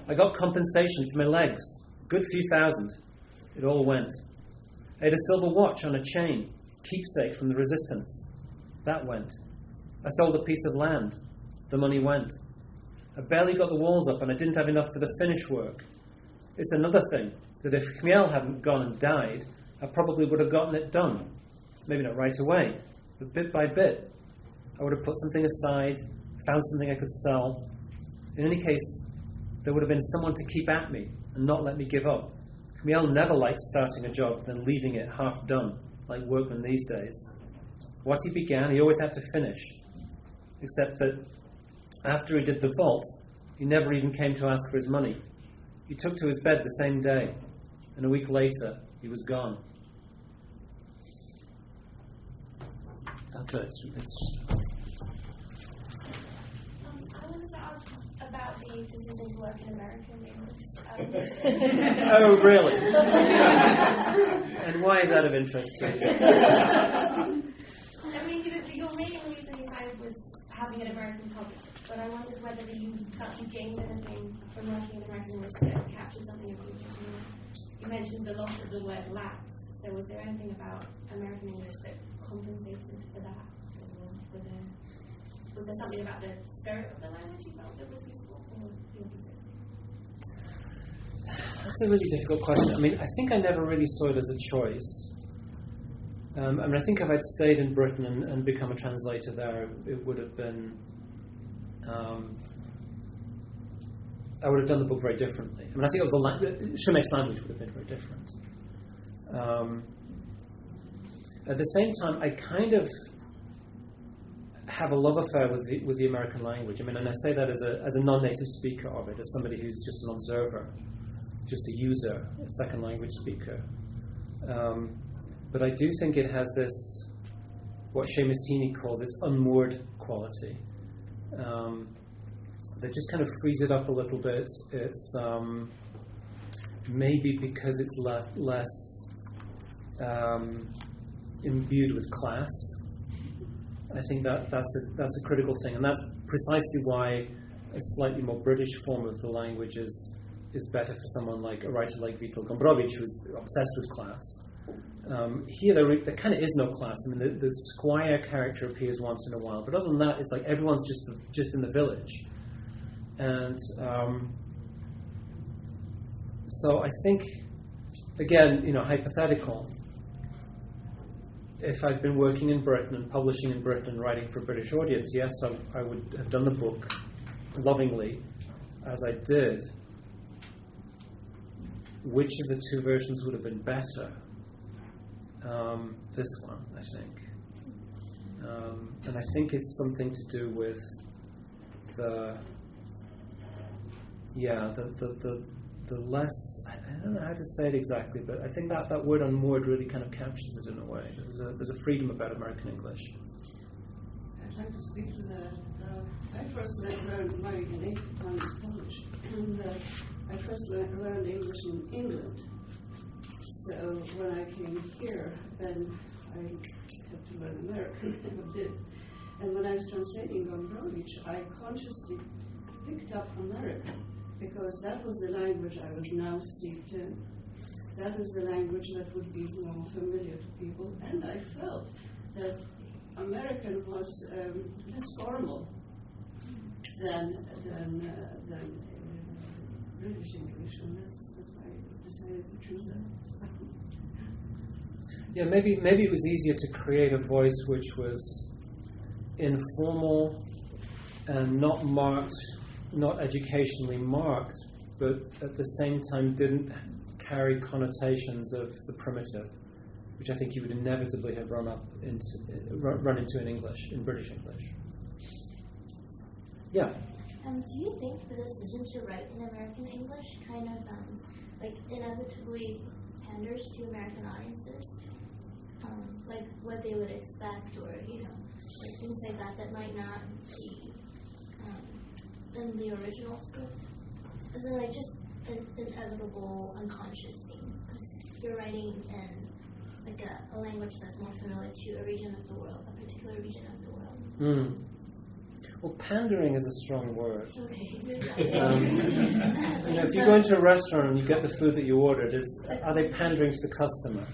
I got compensation for my legs, a good few thousand. It all went. I had a silver watch on a chain, keepsake from the resistance. That went. I sold a piece of land. The money went. I barely got the walls up, and I didn't have enough for the finish work. It's another thing, that if Khmiel hadn't gone and died, I probably would have gotten it done. Maybe not right away, but bit by bit. I would have put something aside, found something I could sell. In any case, there would have been someone to keep at me and not let me give up. Khmiel never liked starting a job, then leaving it half done, like workmen these days. What he began, he always had to finish. Except that after he did the vault, he never even came to ask for his money. He took to his bed the same day, and a week later, he was gone. That's it. I wanted to ask about the decision to work in American English. Oh, really? And why is that of interest to you? I mean, your main reason you cited was having an American publisher, but I wondered whether you felt you gained anything from working in American English that captured something of you. You mentioned the loss of the word lax. So was there anything about American English that compensated for that? Or was there something about the spirit of the language you felt that was useful, or the opposite? That's a really difficult question. I mean, I think I never really saw it as a choice. I mean, I think if I'd stayed in Britain and become a translator there, it would have been... I would have done the book very differently. I mean, I think Shimek's language would have been very different. At the same time, I kind of have a love affair with the American language. I mean, and I say that as a non-native speaker of it, as somebody who's just an observer, just a user, a second language speaker. But I do think it has this, what Seamus Heaney calls its unmoored quality. That just kind of frees it up a little bit. It's maybe because it's less imbued with class. I think that's a critical thing, and that's precisely why a slightly more British form of the language is better for someone like a writer like Vital Gombrowicz, who's obsessed with class. Here there kind of is no class. I mean, the squire character appears once in a while, but other than that, it's like everyone's just in the village. And so I think, again, hypothetical, if I'd been working in Britain and publishing in Britain and writing for a British audience, yes, I would have done the book lovingly, as I did. Which of the two versions would have been better? This one, I think. And I think it's something to do with the less, I don't know how to say it exactly, but I think that word unmoored really kind of captures it in a way. There's a freedom about American English. I'd like to speak to that. I first learned my native tongue is Polish, and I first learned English in England. So when I came here, then I had to learn American, never did. And when I was translating Gombrowicz, I consciously picked up American, because that was the language I was now steeped in. That is the language that would be more familiar to people, and I felt that American was less formal than British English, and that's why I decided to choose that. Yeah, maybe it was easier to create a voice which was informal and not marked, not educationally marked, but at the same time didn't carry connotations of the primitive, which I think you would inevitably have run into in British English. Yeah. Do you think the decision to write in American English kind of inevitably panders to American audiences? Like what they would expect, or like things like that might not be in the original script? Is it like just an inevitable, unconscious thing? Because you're writing in like a language that's more familiar to a region of the world, a particular region of the world. Well, pandering is a strong word. Okay. If you go into a restaurant and you get the food that you ordered, are they pandering to the customer?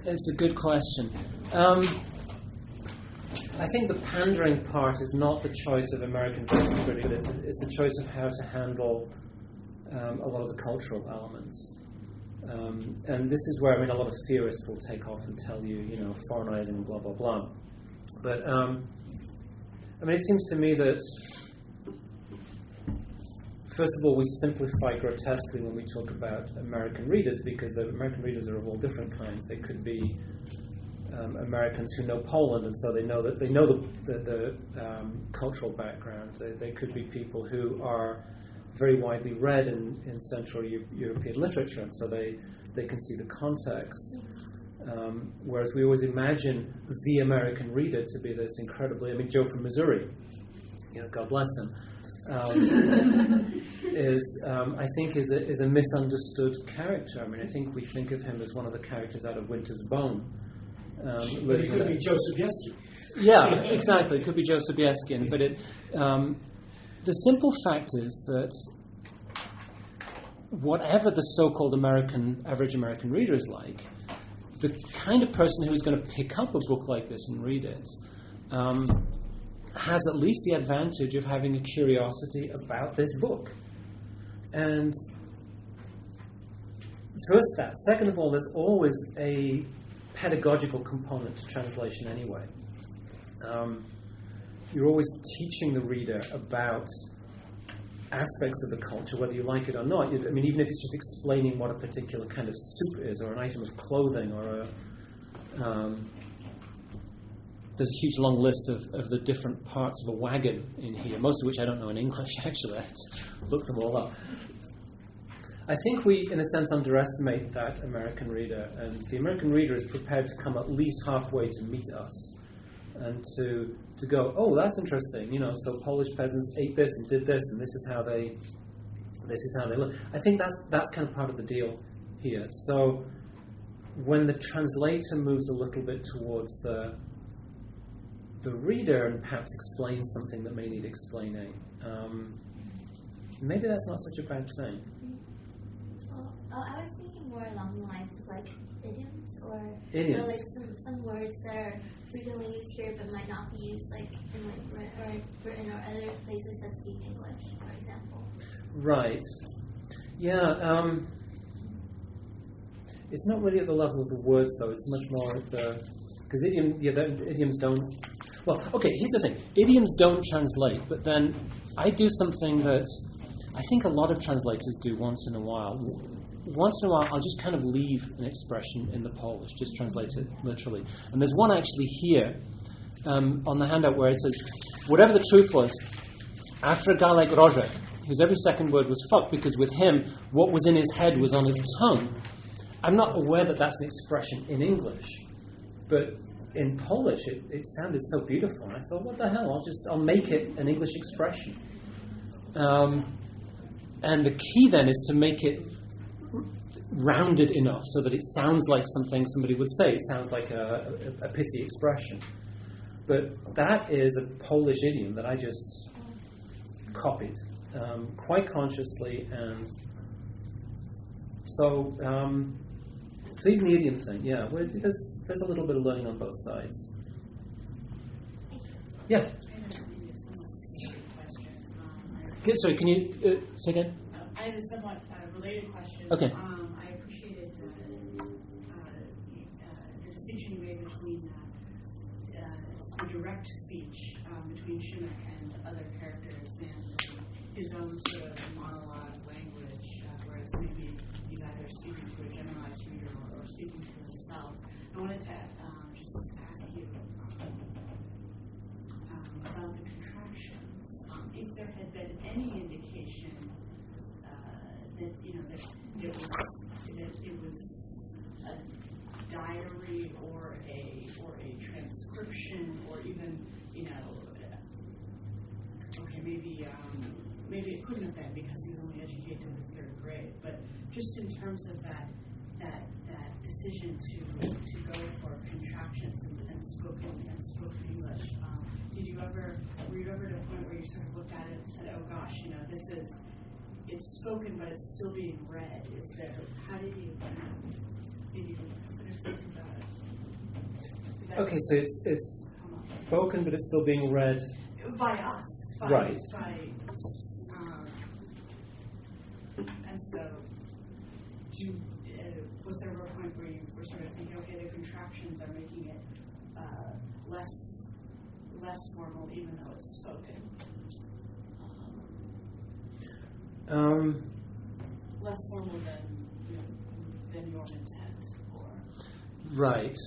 It's a good question. I think the pandering part is not the choice of American critical. It's the choice of how to handle a lot of the cultural elements. And this is where a lot of theorists will take off and tell you, foreignizing and blah, blah, blah. But, it seems to me that, first of all, we simplify grotesquely when we talk about American readers, because the American readers are of all different kinds. They could be Americans who know Poland, and so they know the cultural background. They could be people who are very widely read in Central European literature, and so they can see the context. Whereas we always imagine the American reader to be this incredibly, Joe from Missouri, God bless him, is a misunderstood character. I think we think of him as one of the characters out of Winter's Bone. But it could be Joe Sobieski. Yeah, exactly. It could be Joe Sobieski. But the simple fact is that whatever the so-called average American reader is like, the kind of person who is going to pick up a book like this and read it has at least the advantage of having a curiosity about this book. And first that. Second of all, there's always a pedagogical component to translation anyway. You're always teaching the reader about aspects of the culture, whether you like it or not. I mean, even if it's just explaining what a particular kind of soup is, or an item of clothing, or there's a huge long list of the different parts of a wagon in here, most of which I don't know in English, actually. I had to look them all up. I think we, in a sense, underestimate that American reader, and the American reader is prepared to come at least halfway to meet us, and to go, oh, that's interesting, so Polish peasants ate this and did this, and this is how they live. I think that's kind of part of the deal here. So when the translator moves a little bit towards the reader and perhaps explains something that may need explaining, maybe that's not such a bad thing. Well, I was thinking more along the lines of like idioms or Idioms. like some words that are frequently used here but might not be used like in like Britain or other places that speak English, for example. Right. Yeah. It's not really at the level of the words, though. It's much more at the... Because idioms don't... Well, okay, here's the thing. Idioms don't translate, but then I do something that I think a lot of translators do once in a while. Once in a while, I'll just kind of leave an expression in the Polish, just translate it literally. And there's one actually here on the handout where it says, whatever the truth was, after a guy like Rożek, whose every second word was fuck, because with him, what was in his head was on his tongue. I'm not aware that that's an expression in English, but in Polish, it sounded so beautiful. And I thought, what the hell? I'll make it an English expression. And the key then is to make it rounded enough so that it sounds like something somebody would say. It sounds like a pithy expression. But that is a Polish idiom that I just copied quite consciously, and so even the idiom thing, yeah, there's a little bit of learning on both sides. Yeah. Sorry, can you say again? I had a somewhat related question. Okay. I appreciated the distinction you made between the direct speech between Šimek and other characters and his own sort of monologue language, whereas maybe he's either speaking to a generalized reader or speaking to himself. I wanted to just ask you about the contractions. If there had been any indication that it was a diary or a transcription, or even maybe it couldn't have been because he was only educated to the third grade. But just in terms of that decision to go for contractions and spoken English, were you ever to a point where you sort of looked at it and said, oh gosh, it's spoken but it's still being read? How did you sort of think about it? Okay, so it's spoken but it's still being read by us. Right. And so, was there a point where you were sort of thinking, okay, the contractions are making it less formal, even though it's spoken? Less formal than your intent, or right.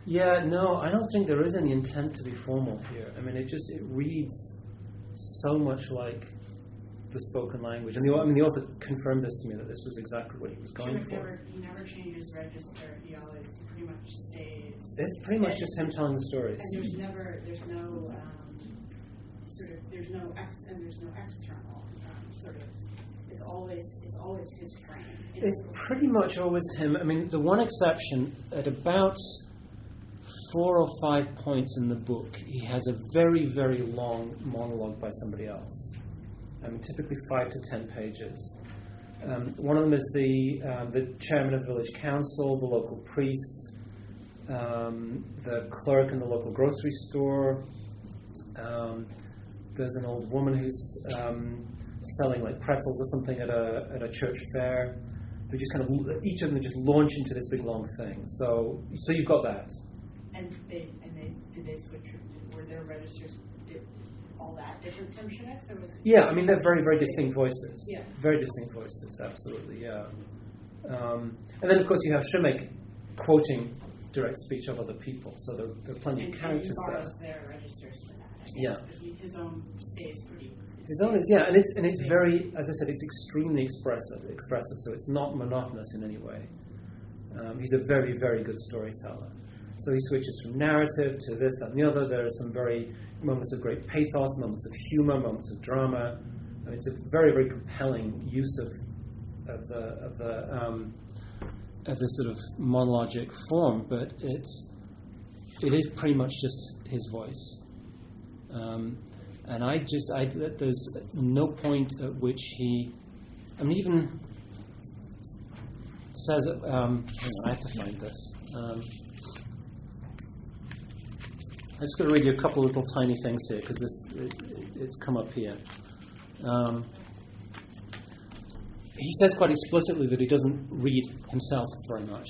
Yeah, no, I don't think there is any intent to be formal here. I mean, it reads so much like the spoken language. And the author confirmed this to me, that this was exactly what he was going for. He never changes register. He pretty much stays. It's pretty much just him telling the stories. And there's no external sort of. It's always his frame. It's pretty much always him. I mean, the one exception, at about 4 or 5 points in the book, he has a very, very long monologue by somebody else. I mean, typically 5 to 10 pages. One of them is the chairman of the village council, the local priest, the clerk in the local grocery store. There's an old woman who's selling like pretzels or something at a church fair. They just kind of, each of them just launch into this big long thing. So you've got that. And did they switch? Were their registers all that different from Chinook's, or was it? Yeah, I mean they're very, very distinct voices. Yeah. Very distinct voices, absolutely. Yeah. And then of course you have Shimmick quoting direct speech of other people. So there are plenty of characters and he there. borrows their registers for that. Yeah. His own stays pretty. His own is, yeah, and it's very, as I said, it's extremely expressive. So it's not monotonous in any way. He's a very, very good storyteller. So he switches from narrative to this, that, and the other. There are some very moments of great pathos, moments of humor, moments of drama. I mean, it's a very, very compelling use of this sort of monologic form, but it is pretty much just his voice. And there's no point at which he, I mean, even says, hang on, I have to find this. I'm just going to read you a couple of little tiny things here, because it's come up here. He says quite explicitly that he doesn't read himself very much.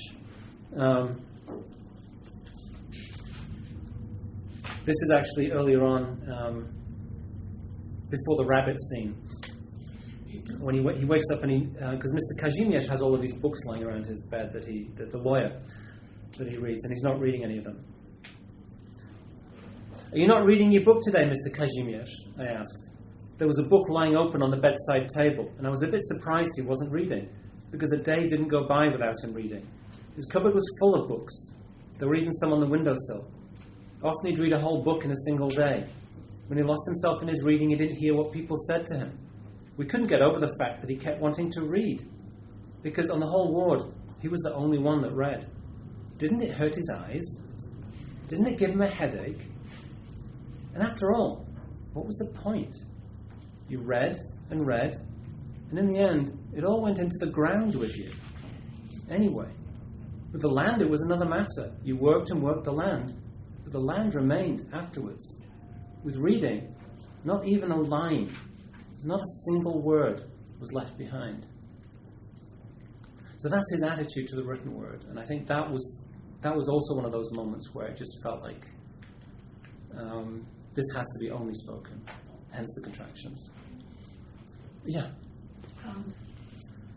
This is actually earlier on, before the rabbit scene, when he wakes up and because Mr. Kazimierz has all of these books lying around his bed that the lawyer that he reads, and he's not reading any of them. Are you not reading your book today, Mr. Kazimierz? I asked. There was a book lying open on the bedside table, and I was a bit surprised he wasn't reading, because a day didn't go by without him reading. His cupboard was full of books. There were even some on the windowsill. Often he'd read a whole book in a single day. When he lost himself in his reading, he didn't hear what people said to him. We couldn't get over the fact that he kept wanting to read, because on the whole ward, he was the only one that read. Didn't it hurt his eyes? Didn't it give him a headache? And after all, what was the point? You read, and in the end, it all went into the ground with you. Anyway, with the land, it was another matter. You worked and worked the land, but the land remained afterwards. With reading, not even a line, not a single word was left behind. So that's his attitude to the written word, and I think that was also one of those moments where it just felt like this has to be only spoken, hence the contractions. Yeah.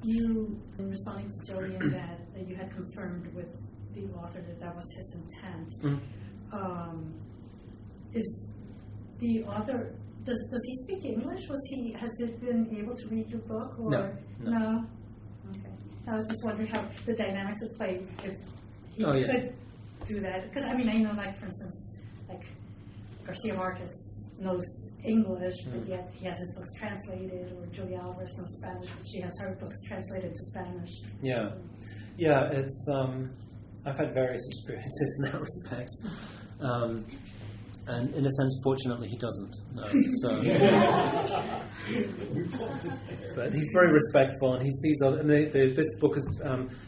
You, in responding to Jolien, that you had confirmed with the author that was his intent. Is the author, does he speak English? Has he been able to read your book? Or no? Okay. I was just wondering how the dynamics would play if he could do that. Because I know, like for instance, like Garcia Marquez knows English, but yet he has his books translated, or Julia Alvarez knows Spanish, but she has her books translated to Spanish. Yeah. So. Yeah, it's I've had various experiences in that respect. And in a sense, fortunately, he doesn't. No, so. But he's very respectful, and he sees. This book is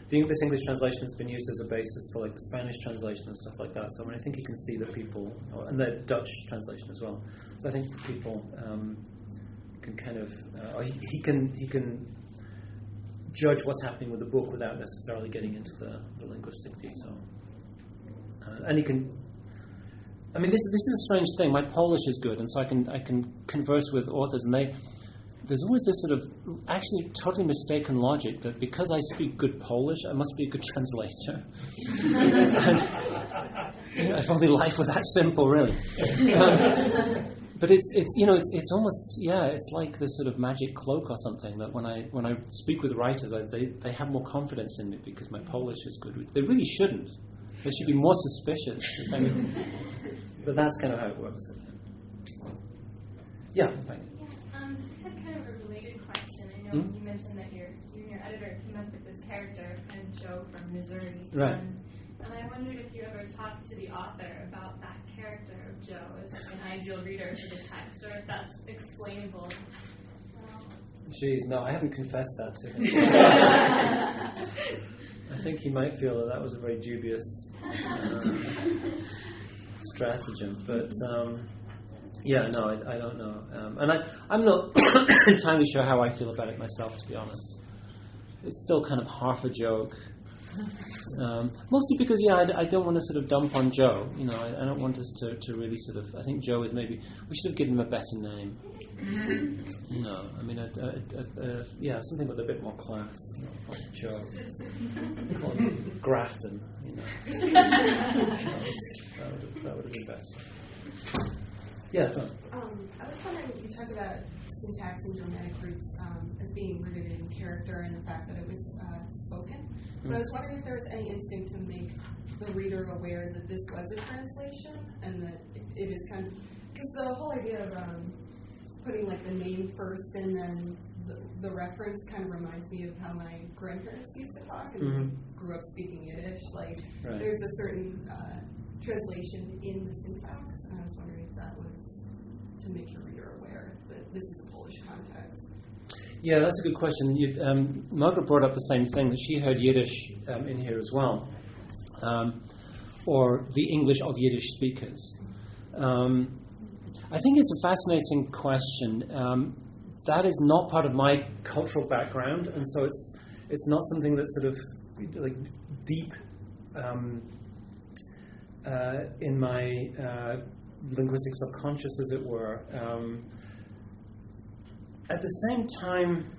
this English translation has been used as a basis for like the Spanish translation and stuff like that. So I think he can see that people, and the Dutch translation as well. So I think people can kind of, he can judge what's happening with the book without necessarily getting into the linguistic detail, and he can. I mean, this is a strange thing. My Polish is good, and so I can converse with authors, and there's always this sort of actually totally mistaken logic that because I speak good Polish, I must be a good translator. If only life were that simple, really. But it's almost it's like this sort of magic cloak or something that when I speak with writers, they have more confidence in me because my Polish is good. They really shouldn't. They should be more suspicious. But that's kind of how it works. Yeah. I had kind of a related question. I know you mentioned that your editor came up with this character, kind of Joe from Missouri. Right. And I wondered if you ever talked to the author about that character of Joe as like an ideal reader for the text, or if that's explainable. Jeez, no, I haven't confessed that to him. I think he might feel that was a very dubious stratagem, but yeah, no, I don't know, and I'm not entirely sure how I feel about it myself, to be honest. It's still kind of half a joke, mostly because I don't want to sort of dump on Joe. You know, I don't want us to really sort of. I think Joe is maybe we should have given him a better name. You know, I mean, something with a bit more class. You know, like Joe, call him Grafton. You know, that would have been better. Yeah. Go on. I was wondering, you talked about syntax and dramatic roots as being rooted in character and the fact that it was spoken. But I was wondering if there was any instinct to make the reader aware that this was a translation and that it is kind of... Because the whole idea of putting like the name first and then the reference kind of reminds me of how my grandparents used to talk and grew up speaking Yiddish. Like, there's a certain translation in the syntax, and I was wondering if that was to make your reader aware that this is a Polish context. Yeah, that's a good question. Margaret brought up the same thing, that she heard Yiddish in here as well, or the English of Yiddish speakers. I think it's a fascinating question. That is not part of my cultural background, and so it's not something that's sort of like deep in my linguistic subconscious, as it were. At the same time,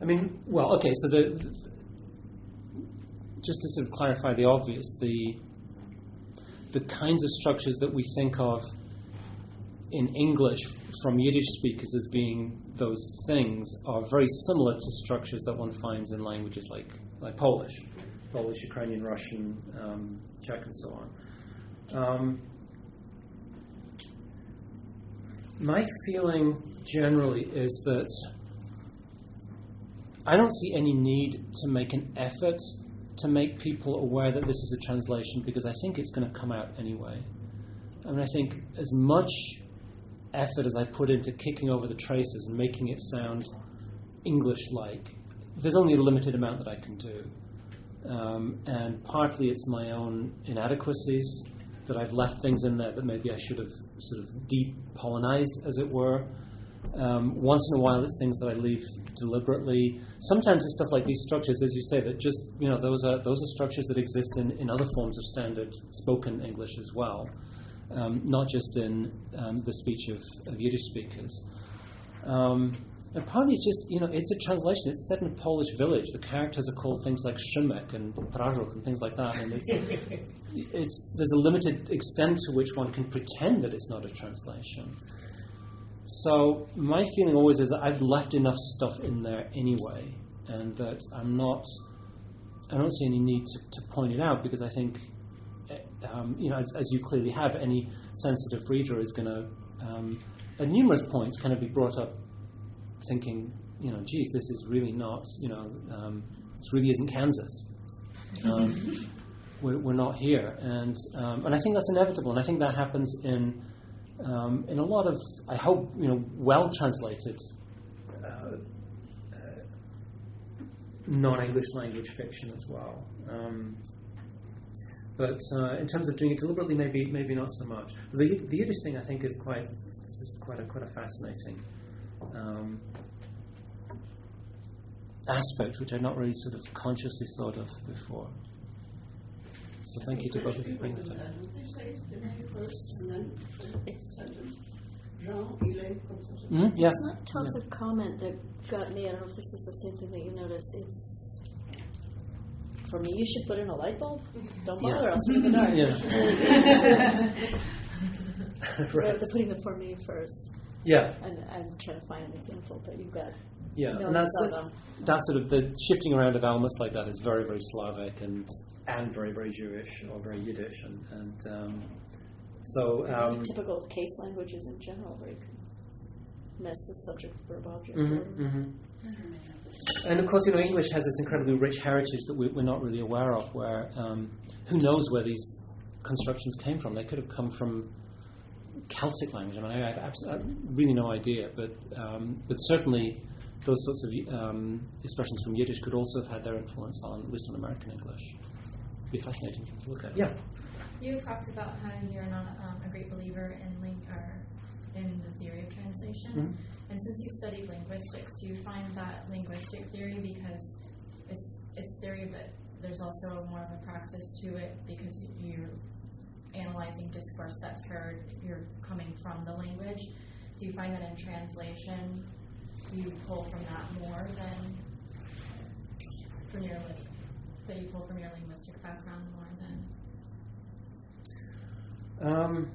I mean, well, okay, so just to sort of clarify the obvious, the kinds of structures that we think of in English from Yiddish speakers as being those things are very similar to structures that one finds in languages like Polish, Ukrainian, Russian, Czech, and so on. My feeling generally is that I don't see any need to make an effort to make people aware that this is a translation, because I think it's going to come out anyway. I mean, I think as much effort as I put into kicking over the traces and making it sound English-like, there's only a limited amount that I can do. And partly it's my own inadequacies, that I've left things in there that maybe I should have sort of de-Polonized, as it were. Once in a while it's things that I leave deliberately. Sometimes it's stuff like these structures, as you say, that just, you know, those are structures that exist in other forms of standard spoken English as well, not just in the speech of Yiddish speakers. And partly it's just, you know, it's a translation. It's set in a Polish village. The characters are called things like Szymek and Prażuk and things like that. And there's a limited extent to which one can pretend that it's not a translation. So my feeling always is that I've left enough stuff in there anyway, and that I don't see any need to point it out, because I think, you know, as you clearly have, any sensitive reader is going to, at numerous points, kind of be brought up thinking, you know, geez, this is really not, you know, this really isn't Kansas. We're not here, and I think that's inevitable, and I think that happens in a lot of, I hope, you know, well translated non-English language fiction as well. But in terms of doing it deliberately, maybe not so much. The Yiddish thing, I think, is quite a fascinating aspect, which I'd not really sort of consciously thought of before. So thank you to both of you for bringing that up. They say the name first and then the sentence. Jean, il est comme ça. Yeah. It's not tough, the comment that got me. I don't know if this is the same thing that you noticed. It's, for me, you should put in a light bulb. Don't bother, I'll see you in the dark. Yeah. Right. They're putting the for me first. Yeah. And I'm trying to find an example, but you've got And millions of them. that's sort of the shifting around of elements like that is very, very Slavic and very, very Jewish or very Yiddish, and so typical of case languages in general, where you can mess with subject, verb, object. And of course, you know, English has this incredibly rich heritage that we're not really aware of, where who knows where these constructions came from. They could have come from Celtic language. I mean, I have really no idea, but certainly those sorts of expressions from Yiddish could also have had their influence on, at least on American English. It'd be fascinating to look at. Yeah. You talked about how you're not a great believer in the theory of translation. Mm-hmm. And since you studied linguistics, do you find that linguistic theory, because it's theory, but there's also more of a praxis to it because you're analyzing discourse that's heard, you're coming from the language. Do you find that in translation you pull from that more than from your that you pull from your linguistic background more than?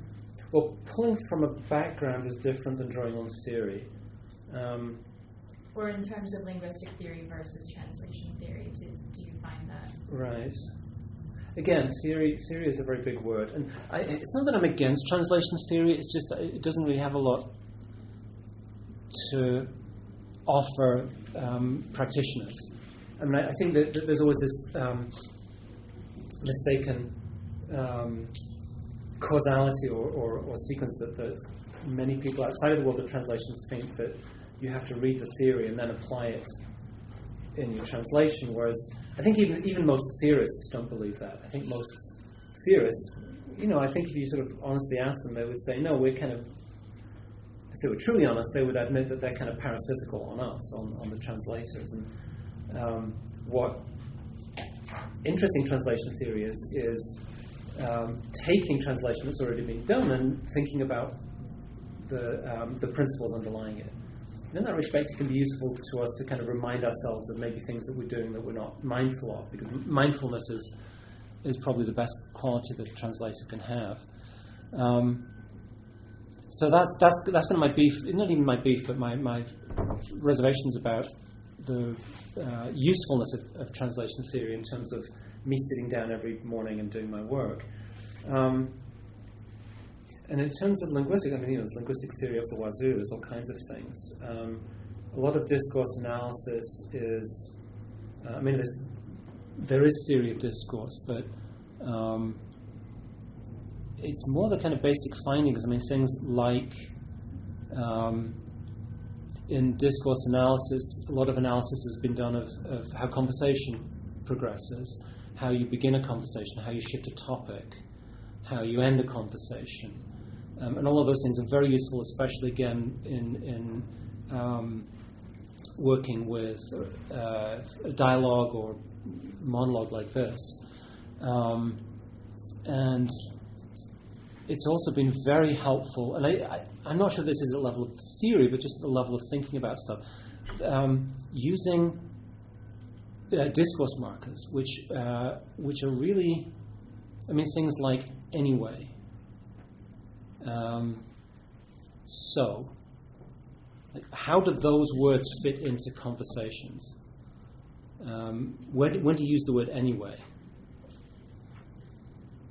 Well, pulling from a background is different than drawing on theory. Or in terms of linguistic theory versus translation theory, do you find that? Right. Again, theory is a very big word, and it's not that I'm against translation theory. It's just that it doesn't really have a lot to offer practitioners. I mean, I think that there's always this mistaken causality or sequence that many people outside of the world of translation think that you have to read the theory and then apply it in your translation, whereas I think even most theorists don't believe that. I think most theorists, I think if you sort of honestly ask them, they would say, no, we're kind of, if they were truly honest, they would admit that they're kind of parasitical on us, on the translators. And what interesting translation theory is taking translation that's already been done and thinking about the principles underlying it. And in that respect, it can be useful to us to kind of remind ourselves of maybe things that we're doing that we're not mindful of, because mindfulness is probably the best quality that a translator can have. So that's kind of my beef, not even my beef, but my reservations about the usefulness of translation theory in terms of me sitting down every morning and doing my work. And in terms of linguistics, I mean, there's linguistic theory of the wazoo, there's all kinds of things. A lot of discourse analysis is, there is theory of discourse, but it's more the kind of basic findings. I mean, things like in discourse analysis, a lot of analysis has been done of how conversation progresses, how you begin a conversation, how you shift a topic, how you end a conversation. And all of those things are very useful, especially again in working with a dialogue or monologue like this. And it's also been very helpful, and I'm not sure this is a level of theory, but just the level of thinking about stuff, using discourse markers, which are really, things like anyway. So, how do those words fit into conversations? When do you use the word anyway?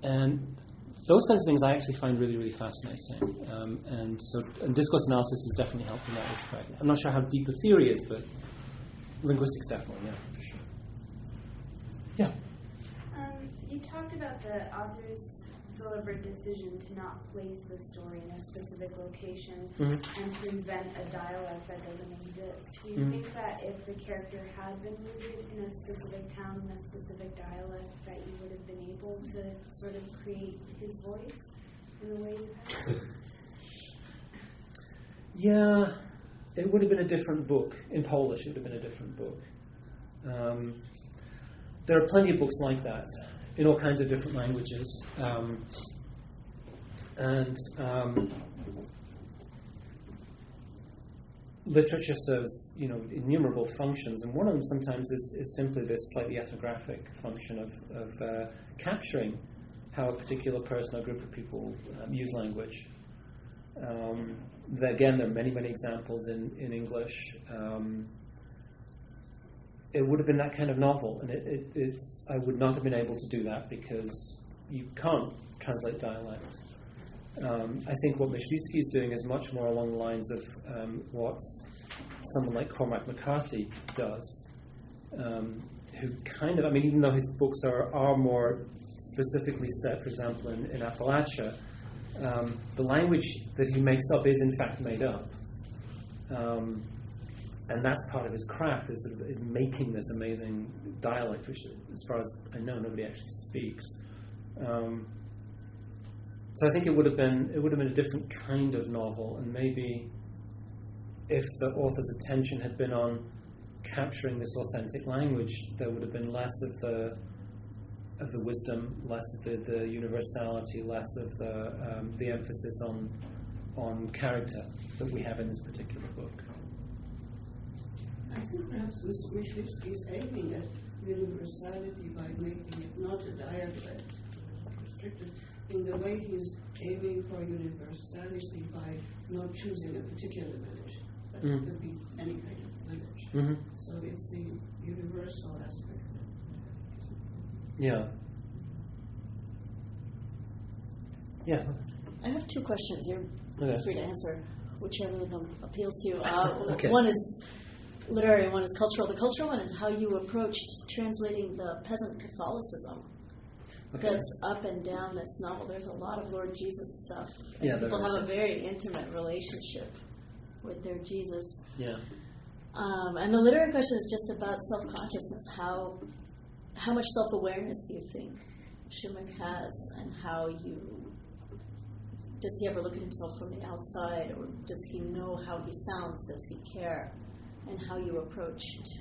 And those kinds of things I actually find really, really fascinating. And discourse analysis is definitely helpful in that respect. I'm not sure how deep the theory is, but linguistics definitely, yeah, for sure. Yeah. You talked about the author's deliberate decision to not place the story in a specific location and to invent a dialect that doesn't exist. Do you think that if the character had been rooted in a specific town, in a specific dialect, that you would have been able to sort of create his voice in the way you have? Yeah, it would have been a different book. In Polish, it would have been a different book. There are plenty of books like that in all kinds of different languages. Literature serves, innumerable functions, and one of them sometimes is simply this slightly ethnographic function of capturing how a particular person or group of people use language. Again, there are many, many examples in English. It would have been that kind of novel, and I would not have been able to do that because you can't translate dialect. I think what Myśliwski is doing is much more along the lines of what someone like Cormac McCarthy does, who kind of, even though his books are more specifically set, for example, in Appalachia, the language that he makes up is in fact made up. And that's part of his craft, is making this amazing dialect, which, as far as I know, nobody actually speaks. So I think it would have been a different kind of novel, and maybe if the author's attention had been on capturing this authentic language, there would have been less of the wisdom, less of the universality, less of the emphasis on character that we have in this particular book. I think perhaps Myslivsky is aiming at universality by making it not a dialect, restricted. In the way he's aiming for universality by not choosing a particular village, but it could be any kind of village. Mm-hmm. So it's the universal aspect. Yeah. Yeah. I have two questions. You're free to answer whichever of them appeals to you. Okay. One is literary and one is cultural. The cultural one is how you approached translating the peasant Catholicism. Okay. That's up and down this novel. There's a lot of Lord Jesus stuff. Yeah, people have a very intimate relationship with their Jesus. Yeah. And the literary question is just about self-consciousness. How much self-awareness do you think Šimek has, and does he ever look at himself from the outside, or does he know how he sounds? Does he care? And how you approached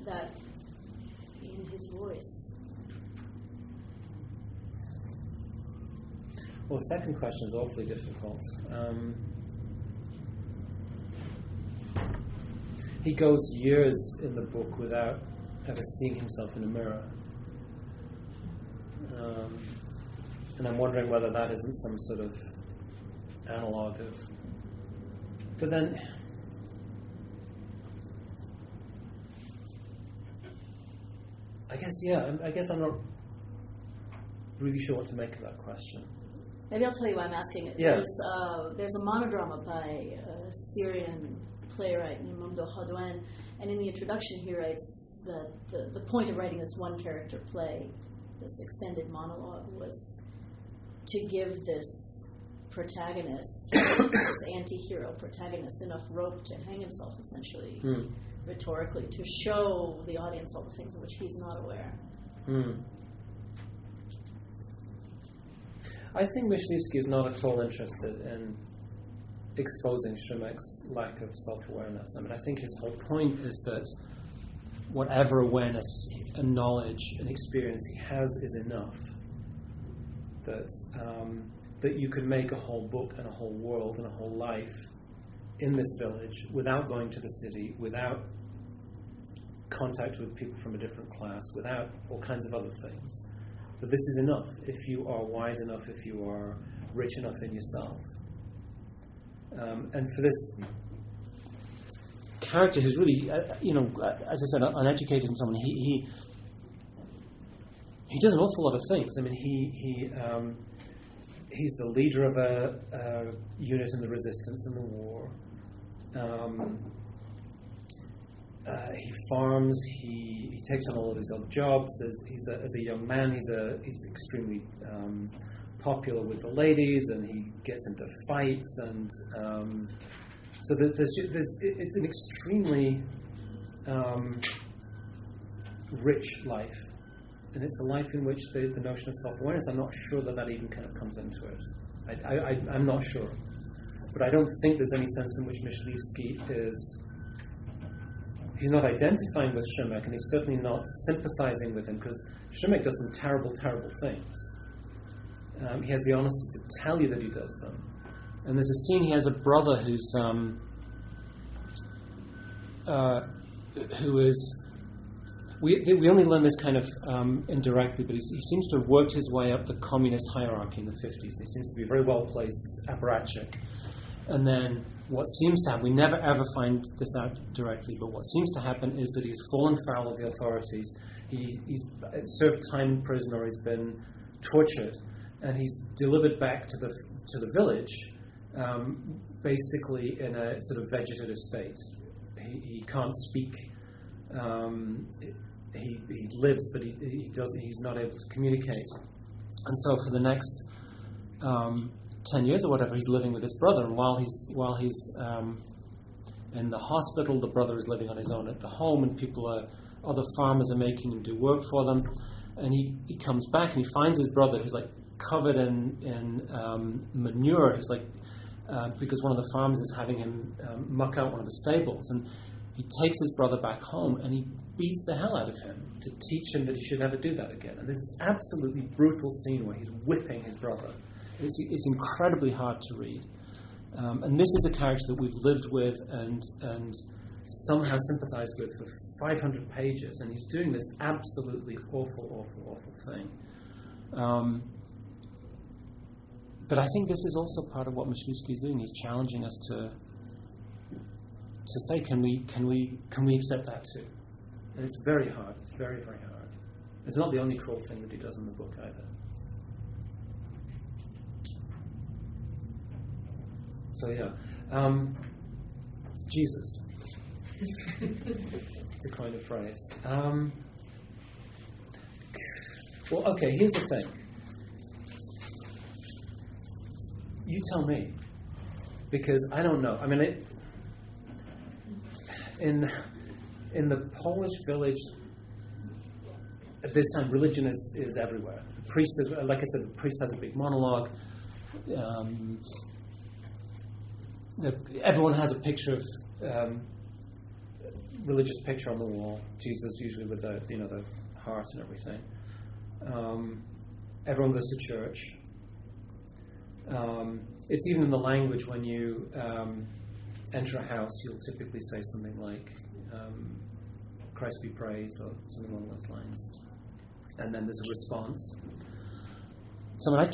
that in his voice. Well, the second question is awfully difficult. He goes years in the book without ever seeing himself in a mirror. And I'm wondering whether that isn't some sort of analog of... But then... I guess I'm not really sure what to make of that question. Maybe I'll tell you why I'm asking it. Yeah. There's a monodrama by a Syrian playwright named Mamdouh Hadouane, and in the introduction he writes that the point of writing this one character play, this extended monologue, was to give this protagonist, this anti-hero protagonist, enough rope to hang himself, essentially, rhetorically, to show the audience all the things of which he's not aware. I think Myslivsky is not at all interested in exposing Šimek's lack of self-awareness. I mean, I think his whole point is that whatever awareness and knowledge and experience he has is enough. That you can make a whole book and a whole world and a whole life in this village without going to the city, without contact with people from a different class, without all kinds of other things. That this is enough if you are wise enough, if you are rich enough in yourself. And for this character who's really, as I said, uneducated and someone, he does an awful lot of things. I mean, he's the leader of a unit in the resistance in the war. He farms. He takes on all of his odd jobs. As a young man, he's extremely popular with the ladies, and he gets into fights, and so it's an extremely rich life, and it's a life in which the notion of self-awareness, I'm not sure that even kind of comes into it. I'm not sure, but I don't think there's any sense in which Myslivsky he's not identifying with Šimek, and he's certainly not sympathizing with him, because Šimek does some terrible, terrible things. He has the honesty to tell you that he does them. And there's a scene, he has a brother who is... We only learn this kind of indirectly, but he seems to have worked his way up the communist hierarchy in the 50s. He seems to be a very well-placed apparatchik. And then what seems to happen, we never ever find this out directly, but what seems to happen is that he's fallen foul of the authorities. He's served time in prison, or he's been tortured, and he's delivered back to the village, basically in a sort of vegetative state. He can't speak. He lives, but he's not able to communicate. And so for the next 10 years or whatever, he's living with his brother, and while he's in the hospital, the brother is living on his own at the home, and other farmers are making him do work for them. And he comes back and he finds his brother, who's like covered in manure. He's like because one of the farmers is having him muck out one of the stables, and he takes his brother back home and he beats the hell out of him to teach him that he should never do that again. And this is absolutely brutal scene where he's whipping his brother. It's incredibly hard to read. And this is a character that we've lived with and somehow sympathized with for 500 pages, and he's doing this absolutely awful thing. But I think this is also part of what Myslewski's doing. He's challenging us to say, can we accept that too? And it's very hard. It's very, very hard. It's not the only cruel thing that he does in the book either. So yeah, Jesus. It's a kind of phrase. Well, okay. Here's the thing. You tell me, because I don't know. I mean, in the Polish village at this time, religion is everywhere. The priest is, like I said, the priest has a big monologue. Everyone has a picture of religious picture on the wall. Jesus usually with the heart and everything. Everyone goes to church. It's even in the language when you enter a house, you'll typically say something like "Christ be praised" or something along those lines, and then there's a response. So when I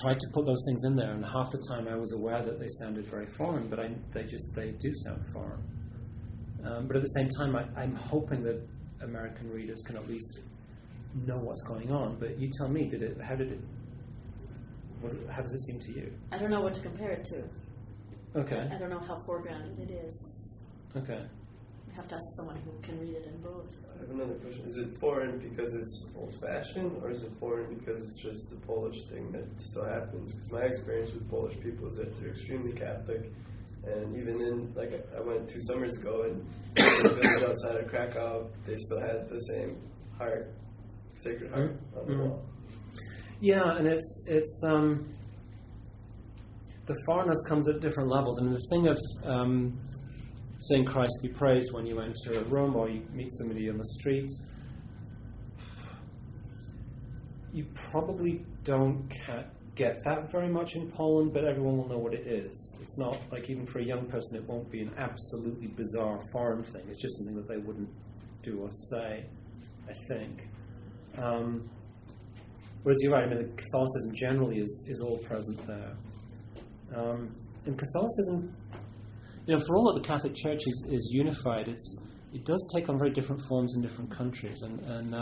tried to put those things in there, and half the time I was aware that they sounded very foreign, but they do sound foreign. But at the same time, I'm hoping that American readers can at least know what's going on. But you tell me, how does it seem to you? I don't know what to compare it to. Okay. I don't know how foregrounded it is. Okay. You have to ask someone who can read it in both. I have another question. Is it foreign because it's old-fashioned, or is it foreign because it's just the Polish thing that still happens? Because my experience with Polish people is that they're extremely Catholic, and even I went 2 summers ago, and in the village outside of Krakow, they still had the same Sacred Heart on the wall. Yeah, and it's the foreignness comes at different levels. I mean, the thing of saying "Christ be praised" when you enter a room or you meet somebody on the street, you probably don't get that very much in Poland, but everyone will know what it is. It's not like, even for a young person, it won't be an absolutely bizarre foreign thing. It's just something that they wouldn't do or say, I think. Whereas you're right, I mean, the Catholicism generally is all present there. And Catholicism, for all that the Catholic Church is unified, it does take on very different forms in different countries. And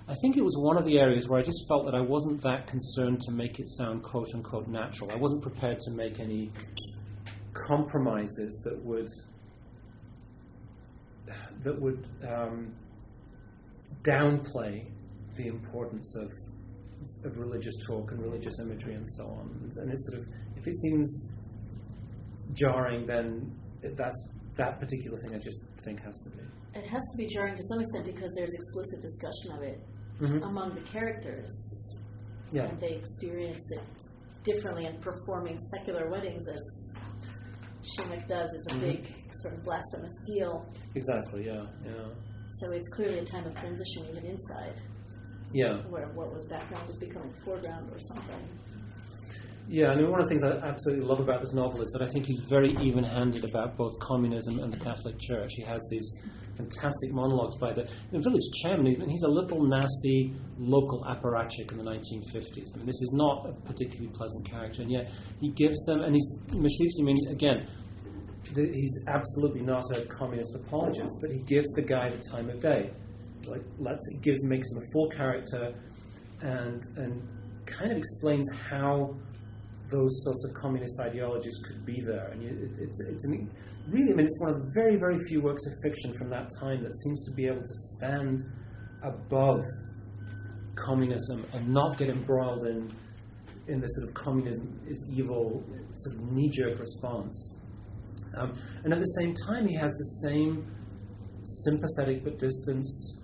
I think it was one of the areas where I just felt that I wasn't that concerned to make it sound quote-unquote natural. I wasn't prepared to make any compromises that would downplay the importance of religious talk and religious imagery and so on. And it's sort of, if it seems jarring, then that particular thing I just think has to be. It has to be jarring to some extent because there's explicit discussion of it among the characters. Yeah. And they experience it differently, and performing secular weddings, as Szymek does, is a big sort of blasphemous deal. Exactly, yeah. So it's clearly a time of transition even inside. Yeah. Where what was background is becoming foreground or something. Yeah, I mean, one of the things I absolutely love about this novel is that I think he's very even-handed about both communism and the Catholic Church. He has these fantastic monologues by the village chairman. He's a little nasty local apparatchik in the 1950s. I mean, this is not a particularly pleasant character, and yet he gives them, and Myslewski, I mean, again, he's absolutely not a communist apologist, but he gives the guy the time of day. Makes him a full character, and kind of explains how those sorts of communist ideologies could be there. And it's one of the very, very few works of fiction from that time that seems to be able to stand above communism and not get embroiled in in the sort of communism is evil sort of knee-jerk response. And at the same time, he has the same sympathetic but distanced